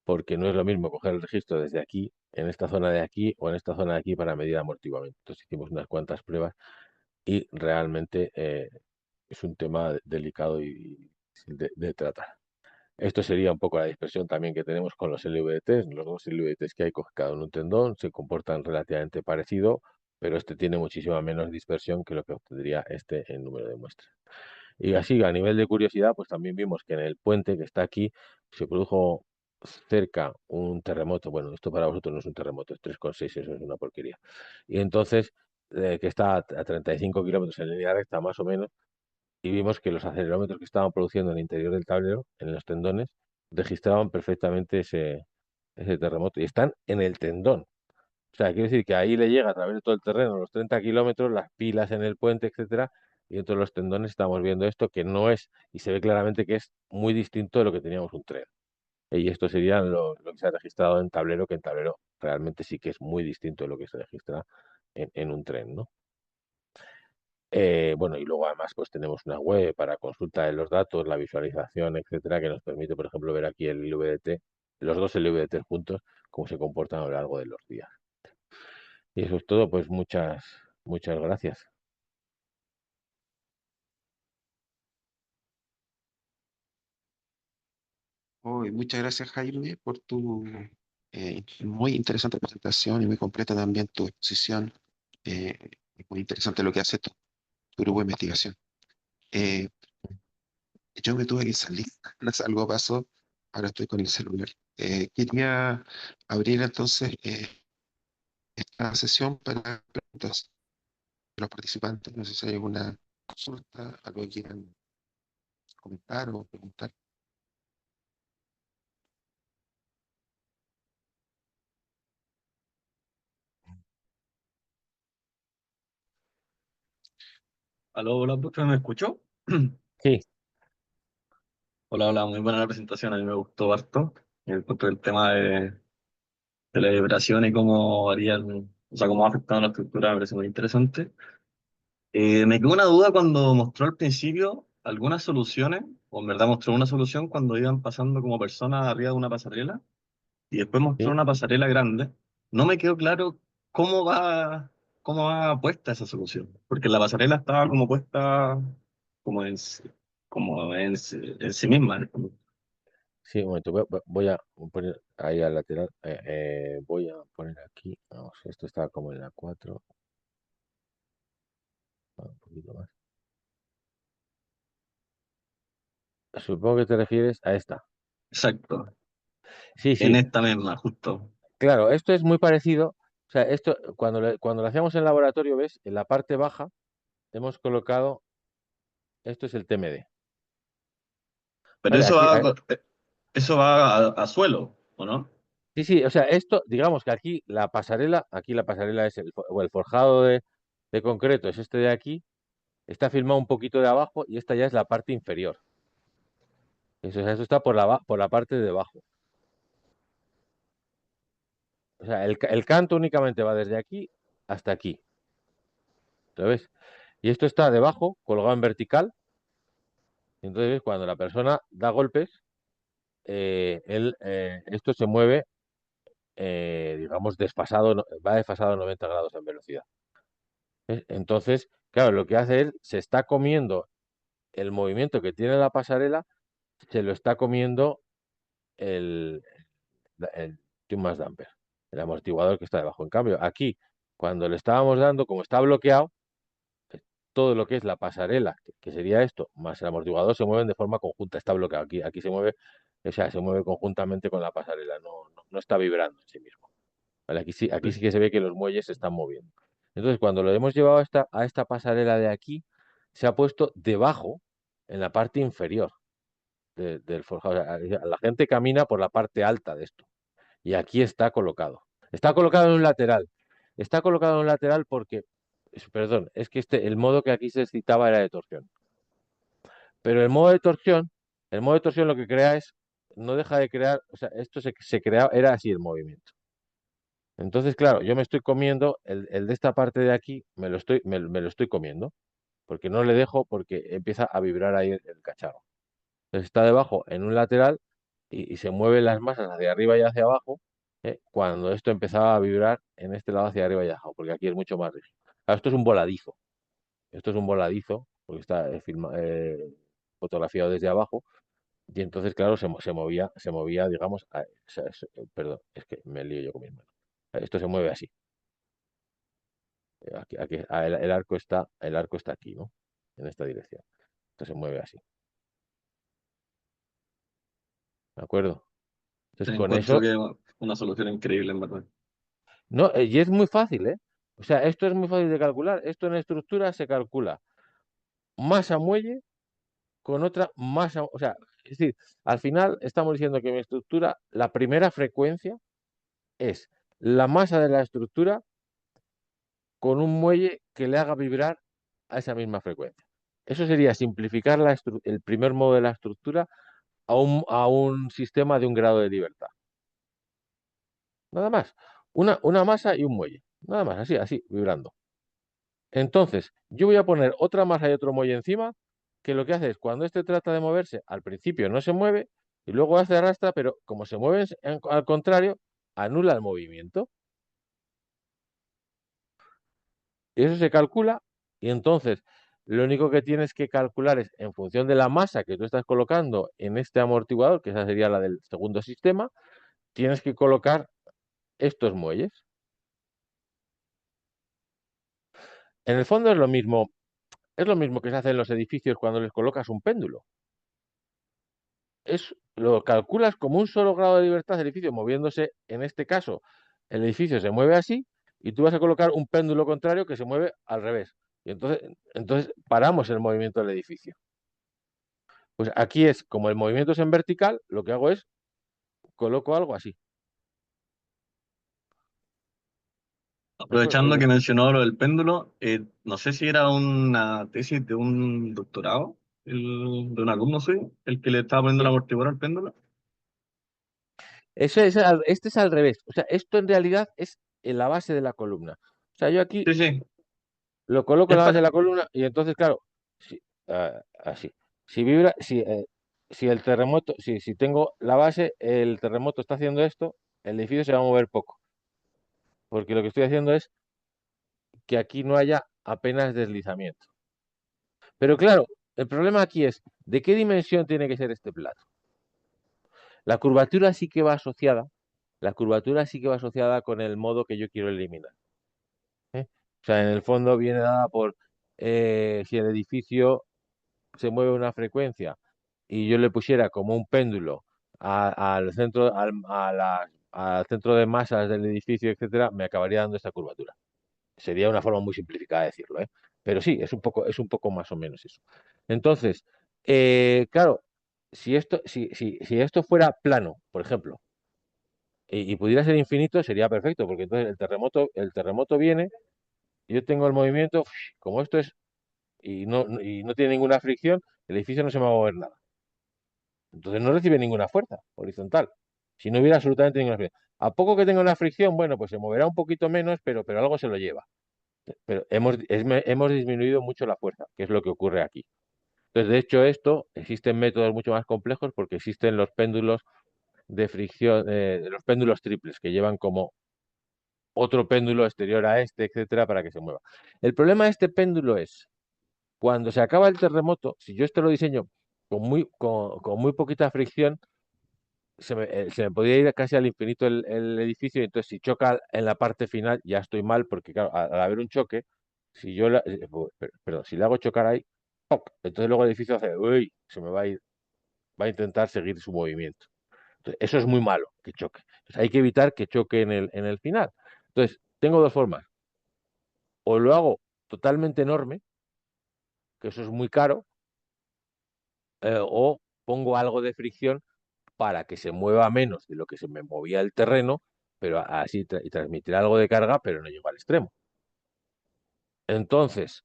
porque no es lo mismo coger el registro desde aquí, en esta zona de aquí o en esta zona de aquí para medir amortiguamiento. Entonces hicimos unas cuantas pruebas y realmente es un tema delicado y difícil de tratar. Esto sería un poco la dispersión también que tenemos con los LVDTs. Los dos LVDTs que hay coge cada uno un tendón, se comportan relativamente parecido, pero este tiene muchísima menos dispersión que lo que obtendría este en número de muestras. Y así, a nivel de curiosidad, pues también vimos que en el puente que está aquí se produjo cerca un terremoto. Bueno, esto para vosotros no es un terremoto, es 3,6, eso es una porquería. Y entonces, que está a 35 kilómetros en línea recta más o menos, y vimos que los acelerómetros que estaban produciendo en el interior del tablero, en los tendones, registraban perfectamente ese terremoto. Y están en el tendón. O sea, quiere decir que ahí le llega a través de todo el terreno, los 30 kilómetros, las pilas en el puente, etcétera, y dentro de los tendones estamos viendo esto que no es, y se ve claramente que es muy distinto de lo que teníamos un tren. Y esto sería lo que se ha registrado en tablero, que en tablero realmente sí que es muy distinto de lo que se registra en un tren, ¿no? Bueno, y luego además pues tenemos una web para consulta de los datos, la visualización, etcétera, que nos permite, por ejemplo, ver aquí el LVDT, los dos LVDT juntos, cómo se comportan a lo largo de los días. Y eso es todo, pues muchas gracias. Oh, y muchas gracias, Jaime, por tu muy interesante presentación y muy completa también tu exposición. Eh, muy interesante lo que hace tu grupo de investigación. Eh, yo me tuve que salir, no sé, algo pasó, ahora estoy con el celular. Quería abrir entonces esta sesión para preguntas de los participantes. No sé si hay alguna consulta, algo que quieran comentar o preguntar. Aló, hola, profe, ¿me escuchó? Sí, Hola, hola, muy buena la presentación, a mí me gustó harto. El punto del tema de la vibración y cómo varían, o sea, cómo ha afectado la estructura me parece muy interesante. Me quedó una duda cuando mostró al principio algunas soluciones, o en verdad mostró una solución cuando iban pasando como personas arriba de una pasarela, y después mostró sí, una pasarela grande. No me quedó claro cómo va, cómo va puesta esa solución, porque la pasarela estaba como puesta como en, en sí misma. En el fondo. sí, un momento, voy a poner ahí al lateral, voy a poner aquí, vamos, esto está como en la 4, un poquito más. Supongo que te refieres a esta. Exacto, Sí, en sí, esta misma, justo. claro, esto es muy parecido. O sea, esto, cuando lo hacíamos en laboratorio, ¿ves? En la parte baja hemos colocado, esto es el TMD. Pero ¿Vale? Aquí, eso va a suelo, ¿o no? sí, sí, o sea, esto, digamos que aquí la pasarela es o el forjado de concreto, es este de aquí, está filmado un poquito de abajo y esta ya es la parte inferior. Eso está por la parte de abajo. O sea, el canto únicamente va desde aquí hasta aquí. ¿Sabes? Y esto está debajo, colgado en vertical. Entonces, cuando la persona da golpes, esto se mueve, digamos, desfasado, va desfasado a 90 grados en velocidad. ¿Ves? Entonces, claro, lo que hace él, se está comiendo el movimiento que tiene la pasarela, se lo está comiendo el, el tune mass damper, el amortiguador que está debajo. En cambio, aquí, cuando le estábamos dando, como está bloqueado, todo lo que es la pasarela, que sería esto, más el amortiguador, se mueven de forma conjunta, está bloqueado. Aquí se mueve, o sea, se mueve conjuntamente con la pasarela, no está vibrando en sí mismo. ¿Vale? Aquí sí que se ve que los muelles se están moviendo. Entonces, cuando lo hemos llevado a esta pasarela de aquí, se ha puesto debajo, en la parte inferior del forjado. O sea, la gente camina por la parte alta de esto. Y aquí está colocado. Está colocado en un lateral. Está colocado en un lateral porque, perdón, es que el modo que aquí se citaba era de torsión. Pero el modo de torsión lo que crea es, no deja de crear, o sea, esto se crea, era así el movimiento. Entonces, claro, yo me estoy comiendo el de esta parte de aquí, me lo estoy comiendo, porque no le dejo, porque empieza a vibrar ahí el cacharro. Entonces está debajo en un lateral y se mueven las masas hacia arriba y hacia abajo, cuando esto empezaba a vibrar en este lado hacia arriba y abajo, porque aquí es mucho más rígido. Claro, esto es un voladizo, porque está fotografiado desde abajo, y entonces, claro, se movía, digamos, o sea, perdón, es que me lío yo con mis manos. Esto se mueve así. El arco está aquí, ¿no? En esta dirección. Esto se mueve así. ¿De acuerdo? Te Entonces, con encuentro eso, que es una solución increíble, en verdad. no, y es muy fácil, ¿eh? O sea, esto es muy fácil de calcular. Esto en estructura se calcula masa muelle con otra masa, o sea, es decir, al final estamos diciendo que mi estructura, la primera frecuencia es la masa de la estructura con un muelle que le haga vibrar a esa misma frecuencia. Eso sería simplificar el primer modo de la estructura a un sistema de un grado de libertad. Nada más. Una masa y un muelle. Nada más, así, vibrando. Entonces, yo voy a poner otra masa y otro muelle encima, que lo que hace es, cuando este trata de moverse, al principio no se mueve, y luego hace arrastra, pero como se mueve al contrario, anula el movimiento. Y eso se calcula, y entonces lo único que tienes que calcular es, en función de la masa que tú estás colocando en este amortiguador, que esa sería la del segundo sistema, tienes que colocar estos muelles. En el fondo es lo mismo que se hace en los edificios cuando les colocas un péndulo. Lo calculas como un solo grado de libertad del edificio moviéndose. En este caso, el edificio se mueve así y tú vas a colocar un péndulo contrario que se mueve al revés. Y entonces paramos el movimiento del edificio. Pues aquí es, como el movimiento es en vertical, lo que hago es coloco algo así. ¿De acuerdo? Aprovechando que mencionó lo del péndulo, no sé si era una tesis de un doctorado, de un alumno suyo, el que le estaba poniendo la amortiguador al péndulo. Este es al revés. O sea, esto en realidad es en la base de la columna. O sea, yo aquí Sí, sí. lo coloco en Es la base pa- de la columna y entonces, claro, así. Si vibra, si el terremoto, si tengo la base, el terremoto está haciendo esto, el edificio se va a mover poco. Porque lo que estoy haciendo es que aquí no haya apenas deslizamiento. Pero claro, el problema aquí es, ¿de qué dimensión tiene que ser este plato? La curvatura sí que va asociada, la curvatura sí que va asociada con el modo que yo quiero eliminar. ¿Eh? O sea, en el fondo viene dada por si el edificio se mueve a una frecuencia y yo le pusiera como un péndulo al centro, al centro de masas del edificio, etcétera, me acabaría dando esta curvatura. Sería una forma muy simplificada de decirlo, ¿eh? Pero sí, es un poco más o menos eso. Entonces, claro, si esto fuera plano, por ejemplo, y pudiera ser infinito, sería perfecto, porque entonces el terremoto viene, yo tengo el movimiento, como esto es, y no tiene ninguna fricción, el edificio no se me va a mover nada. Entonces no recibe ninguna fuerza horizontal. Si no hubiera absolutamente ninguna fricción. A poco que tenga una fricción, bueno, pues se moverá un poquito menos, pero algo se lo lleva. Pero hemos disminuido mucho la fuerza, que es lo que ocurre aquí. Entonces, de hecho, existen métodos mucho más complejos porque existen los péndulos de fricción, los péndulos triples, que llevan como otro péndulo exterior a este, etcétera, para que se mueva. El problema de este péndulo es, cuando se acaba el terremoto, si yo esto lo diseño con muy poquita fricción, se me podría ir casi al infinito el edificio, y entonces si choca en la parte final ya estoy mal, porque claro, al haber un choque, si yo, perdón, si le hago chocar ahí, ¡poc! Entonces luego el edificio hace, uy, se me va a ir, va a intentar seguir su movimiento. Entonces, eso es muy malo, que choque. Entonces, hay que evitar que choque en el final. Entonces, tengo dos formas. O lo hago totalmente enorme, que eso es muy caro, o pongo algo de fricción para que se mueva menos de lo que se me movía el terreno, pero así y transmitir algo de carga, pero no llego al extremo. Entonces,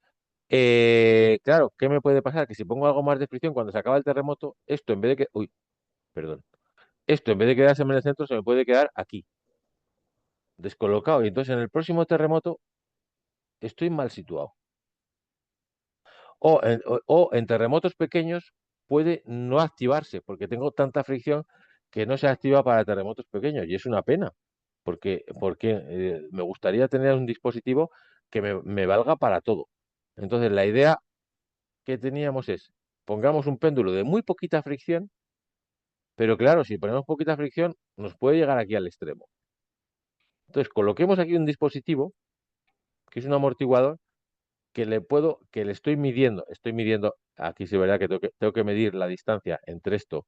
claro, ¿qué me puede pasar? Que si pongo algo más de fricción cuando se acaba el terremoto, esto en vez de que, uy, perdón, esto en vez de quedarse en el centro se me puede quedar aquí, descolocado. Y entonces en el próximo terremoto estoy mal situado. O en terremotos pequeños puede no activarse porque tengo tanta fricción que no se activa para terremotos pequeños y es una pena porque me gustaría tener un dispositivo que me valga para todo. Entonces la idea que teníamos es, pongamos un péndulo de muy poquita fricción, pero claro, si ponemos poquita fricción nos puede llegar aquí al extremo. Entonces coloquemos aquí un dispositivo que es un amortiguador que le estoy midiendo, aquí se verá que tengo que medir la distancia entre esto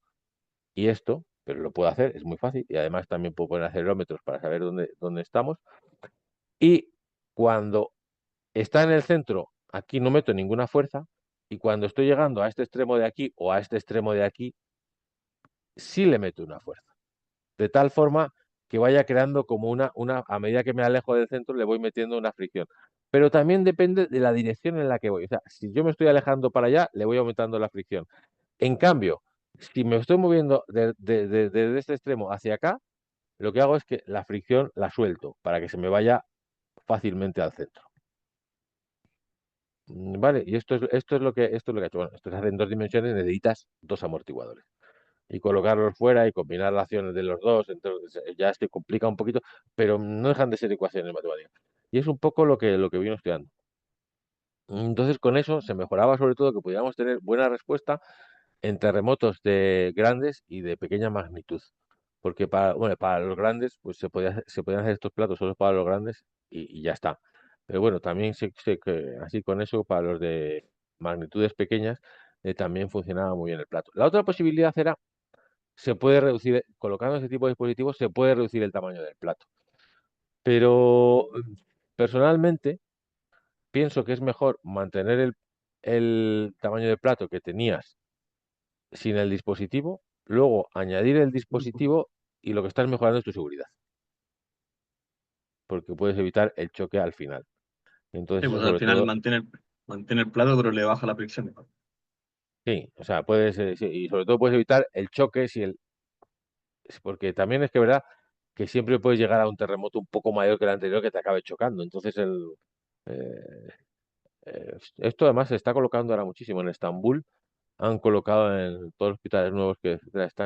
y esto, pero lo puedo hacer, es muy fácil, y además también puedo poner acelerómetros para saber dónde estamos. Y cuando está en el centro, aquí no meto ninguna fuerza, y cuando estoy llegando a este extremo de aquí o a este extremo de aquí, sí le meto una fuerza. De tal forma que vaya creando como a medida que me alejo del centro, le voy metiendo una fricción. Pero también depende de la dirección en la que voy. O sea, si yo me estoy alejando para allá, le voy aumentando la fricción. En cambio, si me estoy moviendo desde este extremo hacia acá, lo que hago es que la fricción la suelto para que se me vaya fácilmente al centro. Vale, y esto es lo que he hecho. Bueno, esto se hace en 2 dimensiones, necesitas 2 amortiguadores. Y colocarlos fuera y combinar las acciones de los dos, entonces ya se complica un poquito, pero no dejan de ser ecuaciones matemáticas. Y es un poco lo que vino estudiando. Entonces, con eso se mejoraba sobre todo que pudiéramos tener buena respuesta en terremotos de grandes y de pequeña magnitud. Porque para los grandes, pues se podían hacer estos platos solo para los grandes y ya está. Pero bueno, también sé que así con eso, para los de magnitudes pequeñas, también funcionaba muy bien el plato. La otra posibilidad era, se puede reducir, colocando ese tipo de dispositivos, se puede reducir el tamaño del plato. Pero personalmente pienso que es mejor mantener el tamaño del plato que tenías sin el dispositivo, luego añadir el dispositivo y lo que estás mejorando es tu seguridad, porque puedes evitar el choque al final. Sí, Entonces eso pues al sobre final todo, mantiene el plato, pero le baja la fricción. sí, o sea, sí, y sobre todo puedes evitar el choque porque también es que verdad que siempre puedes llegar a un terremoto un poco mayor que el anterior que te acabe chocando. Entonces eh, esto además se está colocando ahora muchísimo en Estambul. Han colocado en todos los hospitales nuevos que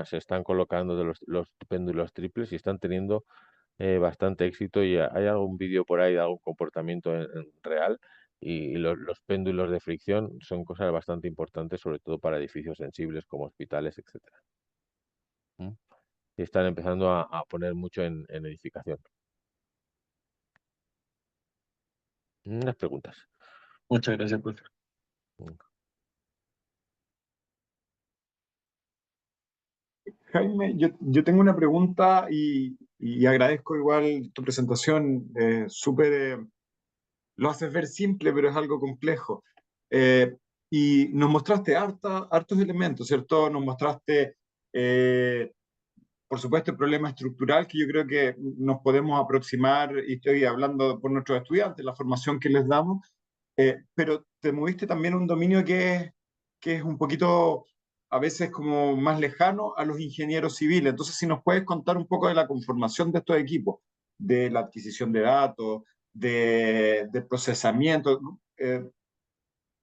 se están colocando de los péndulos triples y están teniendo bastante éxito y hay algún vídeo por ahí de algún comportamiento en real y los péndulos de fricción son cosas bastante importantes, sobre todo para edificios sensibles como hospitales, etcétera. ¿Mm? Y están empezando a poner mucho en edificación. Unas preguntas. Muchas gracias, profe. Mm. Jaime, yo tengo una pregunta y agradezco igual tu presentación. Lo haces ver simple, pero es algo complejo. Y nos mostraste hartos elementos, ¿cierto? Nos mostraste, eh, por supuesto, el problema estructural que yo creo que nos podemos aproximar, y estoy hablando por nuestros estudiantes, la formación que les damos, pero te moviste también un dominio que es un poquito a veces como más lejano a los ingenieros civiles. Entonces, si nos puedes contar un poco de la conformación de estos equipos, de la adquisición de datos, de procesamiento, ¿no?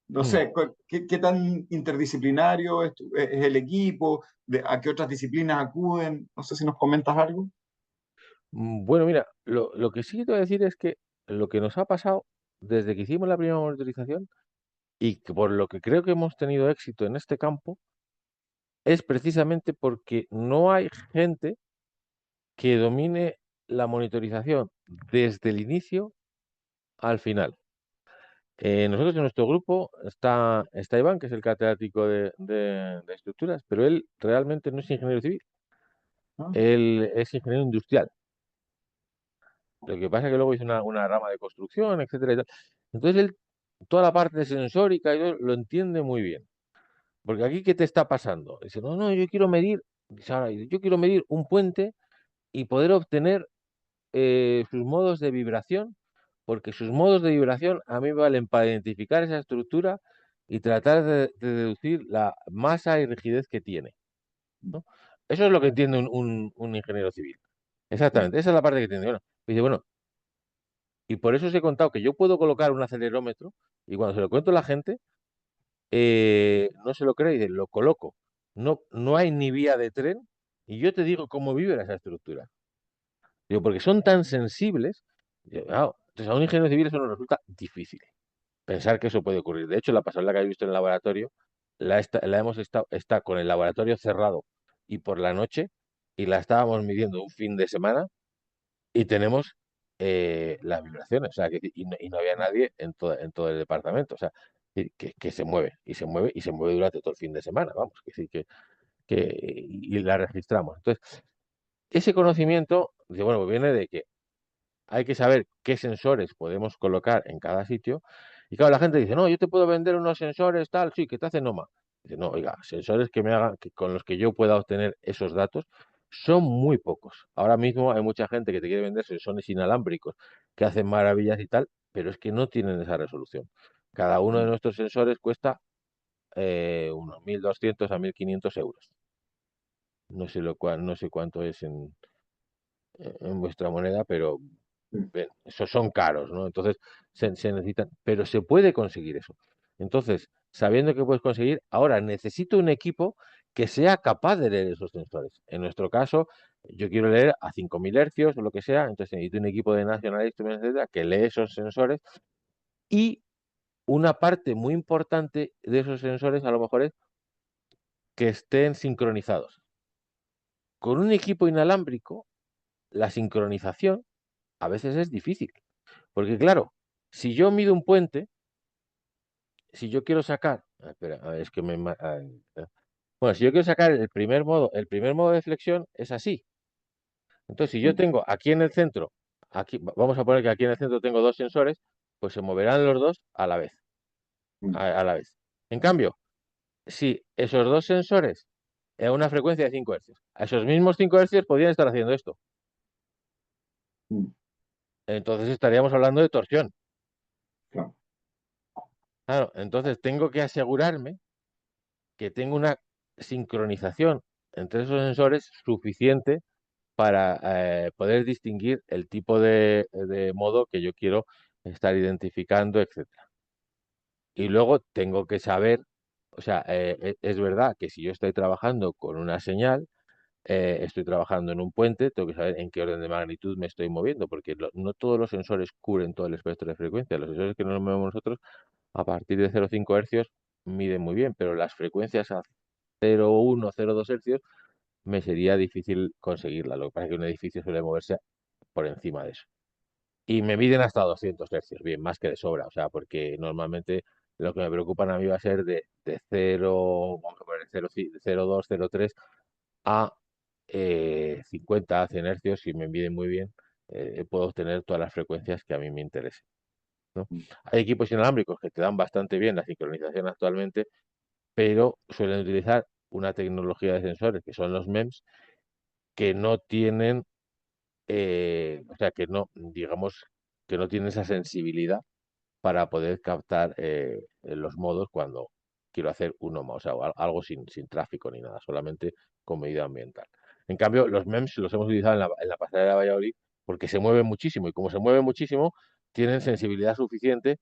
No Mm. sé, ¿qué tan interdisciplinario es el equipo? ¿A qué otras disciplinas acuden? No sé si nos comentas algo. Bueno, mira, lo que sí te voy a decir es que lo que nos ha pasado desde que hicimos la primera monitorización y que por lo que creo que hemos tenido éxito en este campo es precisamente porque no hay gente que domine la monitorización desde el inicio al final. Nosotros en nuestro grupo está Iván, que es el catedrático de estructuras, pero él realmente no es ingeniero civil, ¿No? él es ingeniero industrial. Lo que pasa es que luego hizo una rama de construcción, etcétera y tal. Entonces él, toda la parte sensórica y todo, lo entiende muy bien. Porque aquí, ¿qué te está pasando? Dice, no, no, yo quiero medir, dice, ahora, yo quiero medir un puente y poder obtener sus modos de vibración, porque sus modos de vibración a mí me valen para identificar esa estructura y tratar de deducir la masa y rigidez que tiene, ¿no? Eso es lo que entiende un ingeniero civil. Exactamente, esa es la parte que entiende. Bueno, dice, bueno, y por eso os he contado que yo puedo colocar un acelerómetro y cuando se lo cuento a la gente, no se lo cree y dice, lo coloco. No, no hay ni vía de tren y yo te digo cómo vibra esa estructura. Digo, porque son tan sensibles. Digo, claro, entonces a un ingeniero civil eso nos resulta difícil pensar que eso puede ocurrir. De hecho, la pasarela que habéis visto en el laboratorio, la hemos estado, está con el laboratorio cerrado y por la noche, y la estábamos midiendo un fin de semana y tenemos las vibraciones, o sea, y no había nadie en todo el departamento, o sea, que se mueve, y se mueve, y se mueve durante todo el fin de semana, vamos, que sí, y la registramos. Entonces, ese conocimiento, bueno, pues viene de que hay que saber qué sensores podemos colocar en cada sitio. Y claro, la gente dice, no, yo te puedo vender unos sensores tal, sí, que te hacen NOMA. Dice, no, oiga, sensores que me hagan, con los que yo pueda obtener esos datos son muy pocos. Ahora mismo hay mucha gente que te quiere vender sensores inalámbricos que hacen maravillas y tal, pero es que no tienen esa resolución. Cada uno de nuestros sensores cuesta unos 1.200 a 1.500 euros. No sé cuánto es en vuestra moneda, pero esos son caros, ¿no? Entonces se necesitan, pero se puede conseguir eso. Entonces, sabiendo que puedes conseguir, ahora necesito un equipo que sea capaz de leer esos sensores. En nuestro caso, yo quiero leer a 5.000 hercios o lo que sea, entonces necesito un equipo de National Instruments, etcétera, que lee esos sensores y una parte muy importante de esos sensores a lo mejor es que estén sincronizados. Con un equipo inalámbrico, la sincronización a veces es difícil, porque claro, si yo mido un puente, si yo quiero sacar, espera, a ver, es que bueno, si yo quiero sacar el primer modo de flexión es así. Entonces, si yo tengo aquí en el centro, aquí, vamos a poner que aquí en el centro tengo dos sensores, pues se moverán los dos a la vez, a la vez. En cambio, si esos dos sensores a una frecuencia de 5 Hz, a esos mismos 5 Hz podrían estar haciendo esto. Entonces estaríamos hablando de torsión. Claro. Claro, entonces tengo que asegurarme que tengo una sincronización entre esos sensores suficiente para poder distinguir el tipo de modo que yo quiero estar identificando, etcétera. Y luego tengo que saber, o sea, es verdad que si yo estoy trabajando con una señal, estoy trabajando en un puente, tengo que saber en qué orden de magnitud me estoy moviendo, porque no todos los sensores cubren todo el espectro de frecuencia. Los sensores que nos movemos nosotros a partir de 0,5 hercios miden muy bien, pero las frecuencias a 0,1, 0,2 hercios me sería difícil conseguirla. Lo que pasa es que un edificio suele moverse por encima de eso. Y me miden hasta 200 hercios, bien, más que de sobra, o sea, porque normalmente lo que me preocupan a mí va a ser de 0, vamos a poner 0,2, 0,3 a 50, 100 hercios, si me miden muy bien, puedo obtener todas las frecuencias que a mí me interesen, ¿no? Hay equipos inalámbricos que te dan bastante bien la sincronización actualmente, pero suelen utilizar una tecnología de sensores que son los MEMS, que no tienen, o sea, que no, digamos, que no tienen esa sensibilidad para poder captar los modos cuando quiero hacer uno más, o sea, algo sin tráfico ni nada, solamente con medida ambiental. En cambio, los MEMS los hemos utilizado en la pasarela de Valladolid porque se mueven muchísimo y como se mueven muchísimo, tienen sensibilidad suficiente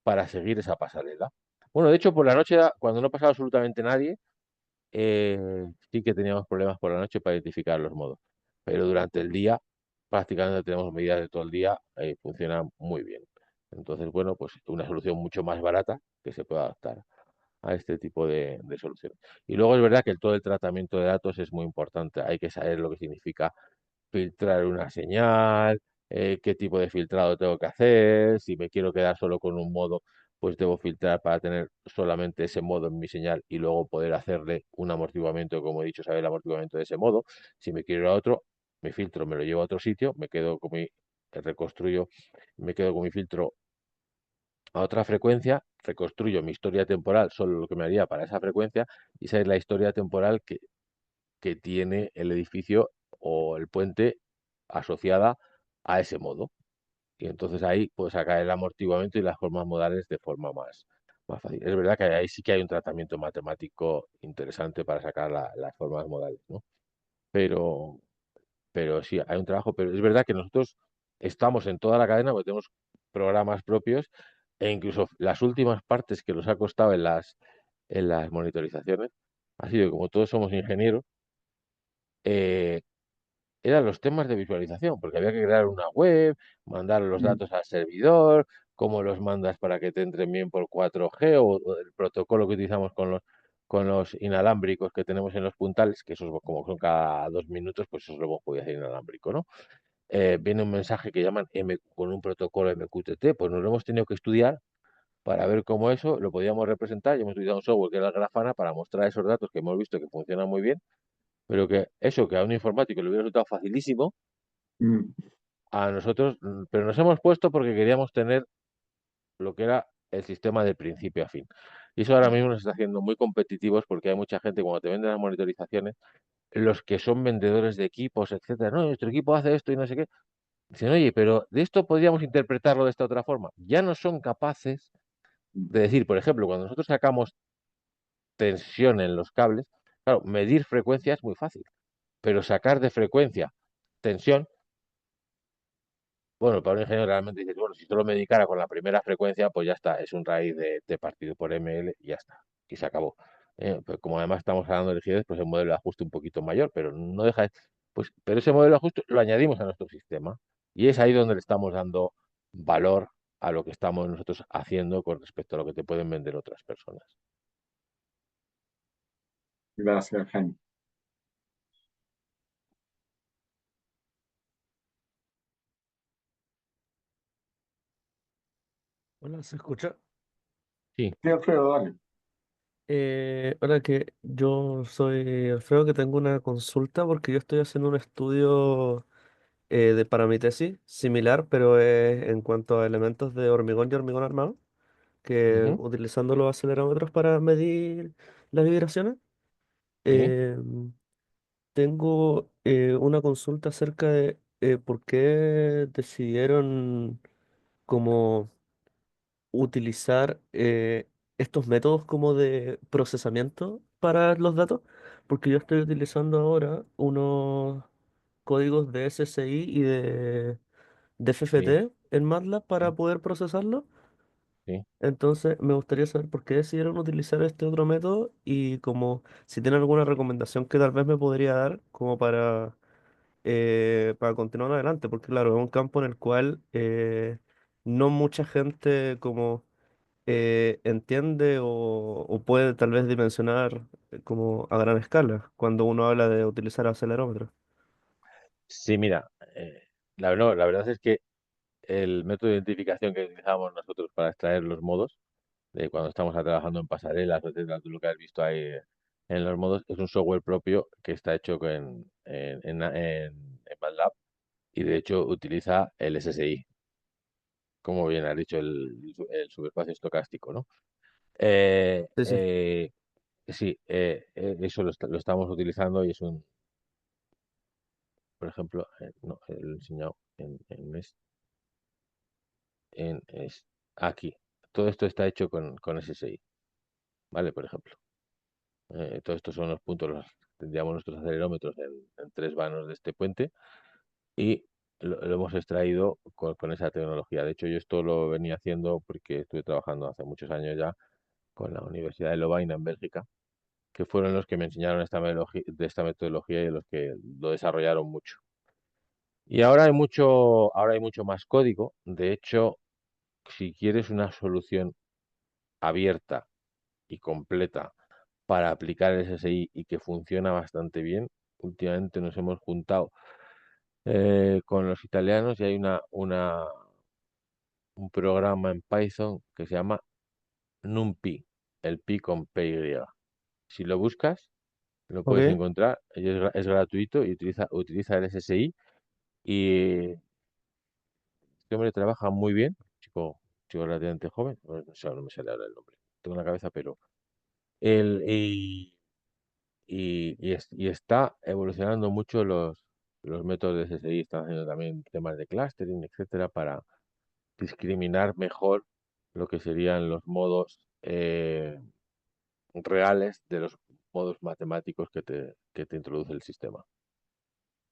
para seguir esa pasarela. Bueno, de hecho, por la noche, cuando no pasaba absolutamente nadie, sí que teníamos problemas por la noche para identificar los modos. Pero durante el día, prácticamente tenemos medidas de todo el día, funciona muy bien. Entonces, bueno, pues una solución mucho más barata que se puede adaptar a este tipo de soluciones. Y luego es verdad que todo el tratamiento de datos es muy importante. Hay que saber lo que significa filtrar una señal, qué tipo de filtrado tengo que hacer, si me quiero quedar solo con un modo, pues debo filtrar para tener solamente ese modo en mi señal y luego poder hacerle un amortiguamiento, como he dicho, saber el amortiguamiento de ese modo. Si me quiero ir a otro, mi filtro me lo llevo a otro sitio, me quedo con reconstruyo, me quedo con mi filtro a otra frecuencia, reconstruyo mi historia temporal, solo lo que me haría para esa frecuencia, y esa es la historia temporal que tiene el edificio o el puente asociada a ese modo. Y entonces ahí puedo sacar el amortiguamiento y las formas modales de forma más fácil. Es verdad que ahí sí que hay un tratamiento matemático interesante para sacar las formas modales, ¿no? Pero, pero sí, hay un trabajo, pero es verdad que nosotros estamos en toda la cadena porque tenemos programas propios e incluso las últimas partes que nos ha costado en las monitorizaciones ha sido, como todos somos ingenieros, eh, eran los temas de visualización, porque había que crear una web, mandar los Mm. datos al servidor, cómo los mandas para que te entren bien por 4G o el protocolo que utilizamos con los inalámbricos que tenemos en los puntales, que esos como son cada 2 minutos, pues eso lo hemos podido hacer inalámbrico, ¿no? Viene un mensaje que llaman con un protocolo MQTT, pues nos lo hemos tenido que estudiar para ver cómo eso lo podíamos representar y hemos utilizado un software que era el Grafana para mostrar esos datos que hemos visto que funcionan muy bien, pero que eso que a un informático le hubiera resultado facilísimo, Mm. a nosotros, pero nos hemos puesto porque queríamos tener lo que era el sistema de principio a fin. Y eso ahora mismo nos está haciendo muy competitivos porque hay mucha gente, cuando te venden las monitorizaciones, los que son vendedores de equipos, etcétera, no, nuestro equipo hace esto y no sé qué, dicen, oye, pero de esto podríamos interpretarlo de esta otra forma. Ya no son capaces de decir, por ejemplo, cuando nosotros sacamos tensión en los cables, claro, medir frecuencia es muy fácil, pero sacar de frecuencia tensión. Bueno, para un ingeniero realmente dices, bueno, si solo me dedicara con la primera frecuencia, pues ya está, es un raíz de partido por ML y ya está, y se acabó. Pues como además estamos hablando de rigidez, pues el modelo de ajuste un poquito mayor, pero no deja de, pues, pero ese modelo de ajuste lo añadimos a nuestro sistema y es ahí donde le estamos dando valor a lo que estamos nosotros haciendo con respecto a lo que te pueden vender otras personas. Gracias, Jaime. Hola, ¿se escucha? Sí. Sí, Alfredo, dale. Hola, que yo soy Alfredo, que tengo una consulta porque yo estoy haciendo un estudio para mi tesis similar, pero es en cuanto a elementos de hormigón y hormigón armado, que Ujú. utilizando los acelerómetros para medir las vibraciones. Sí. Eh, Tengo una consulta acerca de por qué decidieron como utilizar estos métodos como de procesamiento para los datos, porque yo estoy utilizando ahora unos códigos de SSI y de Sí. FFT en MATLAB para Sí. poder procesarlo. Sí. Entonces me gustaría saber por qué decidieron utilizar este otro método y como si tienen alguna recomendación que tal vez me podría dar como para continuar adelante, porque claro, es un campo en el cual no mucha gente como entiende o puede tal vez dimensionar como a gran escala cuando uno habla de utilizar acelerómetros. Sí, mira, no, la verdad es que el método de identificación que utilizamos nosotros para extraer los modos, de cuando estamos trabajando en pasarelas, etcétera, tú lo que has visto ahí en los modos, es un software propio que está hecho en MATLAB y de hecho utiliza el SSI, como bien has dicho, el subespacio estocástico, ¿no? Eh, Sí, sí. eh, sí, eso lo estamos utilizando y es por ejemplo, no, lo he enseñado en aquí. Todo esto está hecho con SSI. ¿vale? Por ejemplo. Todos estos son los puntos, tendríamos nuestros acelerómetros en 3 vanos de este puente y lo hemos extraído con esa tecnología. De hecho, yo esto lo venía haciendo porque estuve trabajando hace muchos años ya con la Universidad de Lovaina en Bélgica, que fueron los que me enseñaron de esta metodología y los que lo desarrollaron mucho. Y ahora hay mucho más código. De hecho, si quieres una solución abierta y completa para aplicar el SSI y que funciona bastante bien, últimamente nos hemos juntado con los italianos y hay un programa en Python que se llama NumPy, el pi con PY. Si lo buscas, lo puedes ¿Ok? encontrar, y es gratuito y utiliza el SSI y este hombre trabaja muy bien, chico relativamente joven, no me sale ahora el nombre, tengo en la cabeza, pero él y está evolucionando mucho los métodos de SSI, están haciendo también temas de clustering, etcétera, para discriminar mejor lo que serían los modos reales de los modos matemáticos que te introduce el sistema,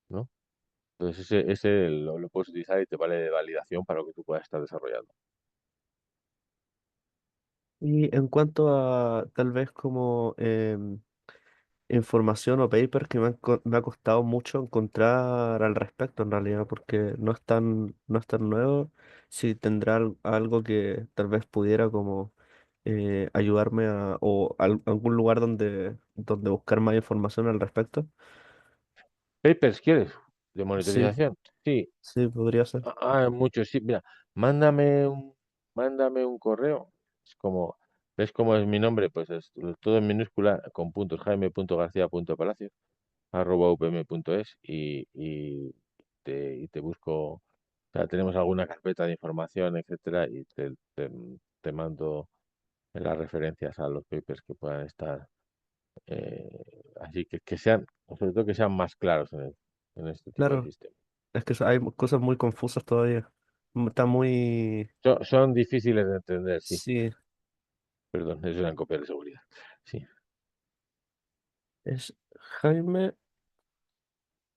¿no? Entonces ese lo puedes utilizar y te vale de validación para lo que tú puedas estar desarrollando. Y en cuanto a tal vez como información o papers que me ha costado mucho encontrar al respecto en realidad, porque no es tan nuevo. Si tendrá algo que tal vez pudiera como ayudarme o algún lugar donde buscar más información al respecto. ¿Papers quieres? ¿De Sí, monitorización? Sí. sí, podría ser. Muchos, sí. Mira, mándame un, mándame un correo. ¿Ves cómo es mi nombre? Pues es todo en minúscula, con puntos, jaime.garcía.palacios @upm.es y te busco, o sea, tenemos alguna carpeta de información, etcétera, y te mando las referencias a los papers que puedan estar, así que sean, sobre todo que sean más claros en este tipo de Claro, sistemas. es que hay cosas muy confusas todavía. Está muy... Son difíciles de entender, sí. Sí, Perdón, es una copia de seguridad. Sí. es Jaime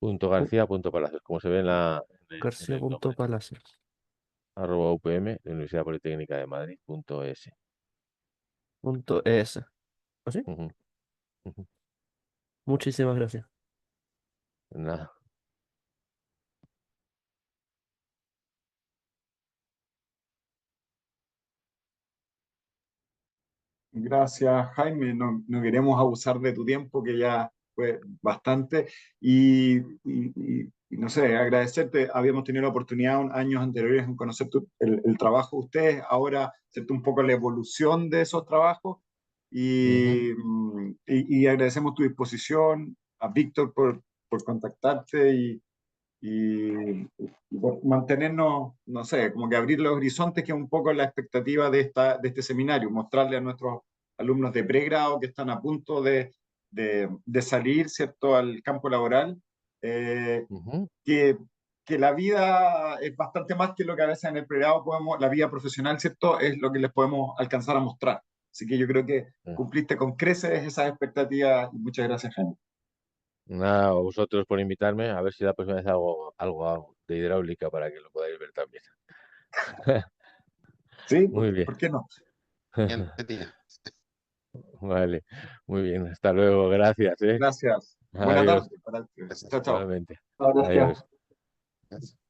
Punto García, punto Palacios, como se ve en el nombre. García.palacios. @UPM de Universidad Politécnica de Madrid, punto es. Punto es. ¿Así? Ujú, ujú. Muchísimas gracias. Nada. Gracias, Jaime. No queremos abusar de tu tiempo, que ya fue bastante. Y no sé, agradecerte. Habíamos tenido la oportunidad años anteriores en conocer el trabajo de ustedes, ahora, ¿cierto? Un poco la evolución de esos trabajos. Ujú, Y agradecemos tu disposición, a Víctor por contactarte y por mantenernos, no sé, como que abrir los horizontes, que es un poco la expectativa de este seminario, mostrarle a nuestros alumnos de pregrado que están a punto de salir, ¿cierto?, al campo laboral, eh, ujú. que, que la vida es bastante más que lo que a veces en el pregrado podemos, la vida profesional, ¿cierto?, es lo que les podemos alcanzar a mostrar. Así que yo creo que cumpliste con creces esas expectativas y muchas gracias, Jaime. Nada, a vosotros por invitarme. A ver si la próxima vez hago de hidráulica para que lo podáis ver también. ¿Sí? Muy bien. ¿Por qué no? Siguiente día. Vale. Muy bien. Hasta luego. Gracias, ¿eh? Gracias. Buena Adiós. tarde para ustedes. Gracias. Chao, chao. Igualmente. Gracias. Adiós. Gracias.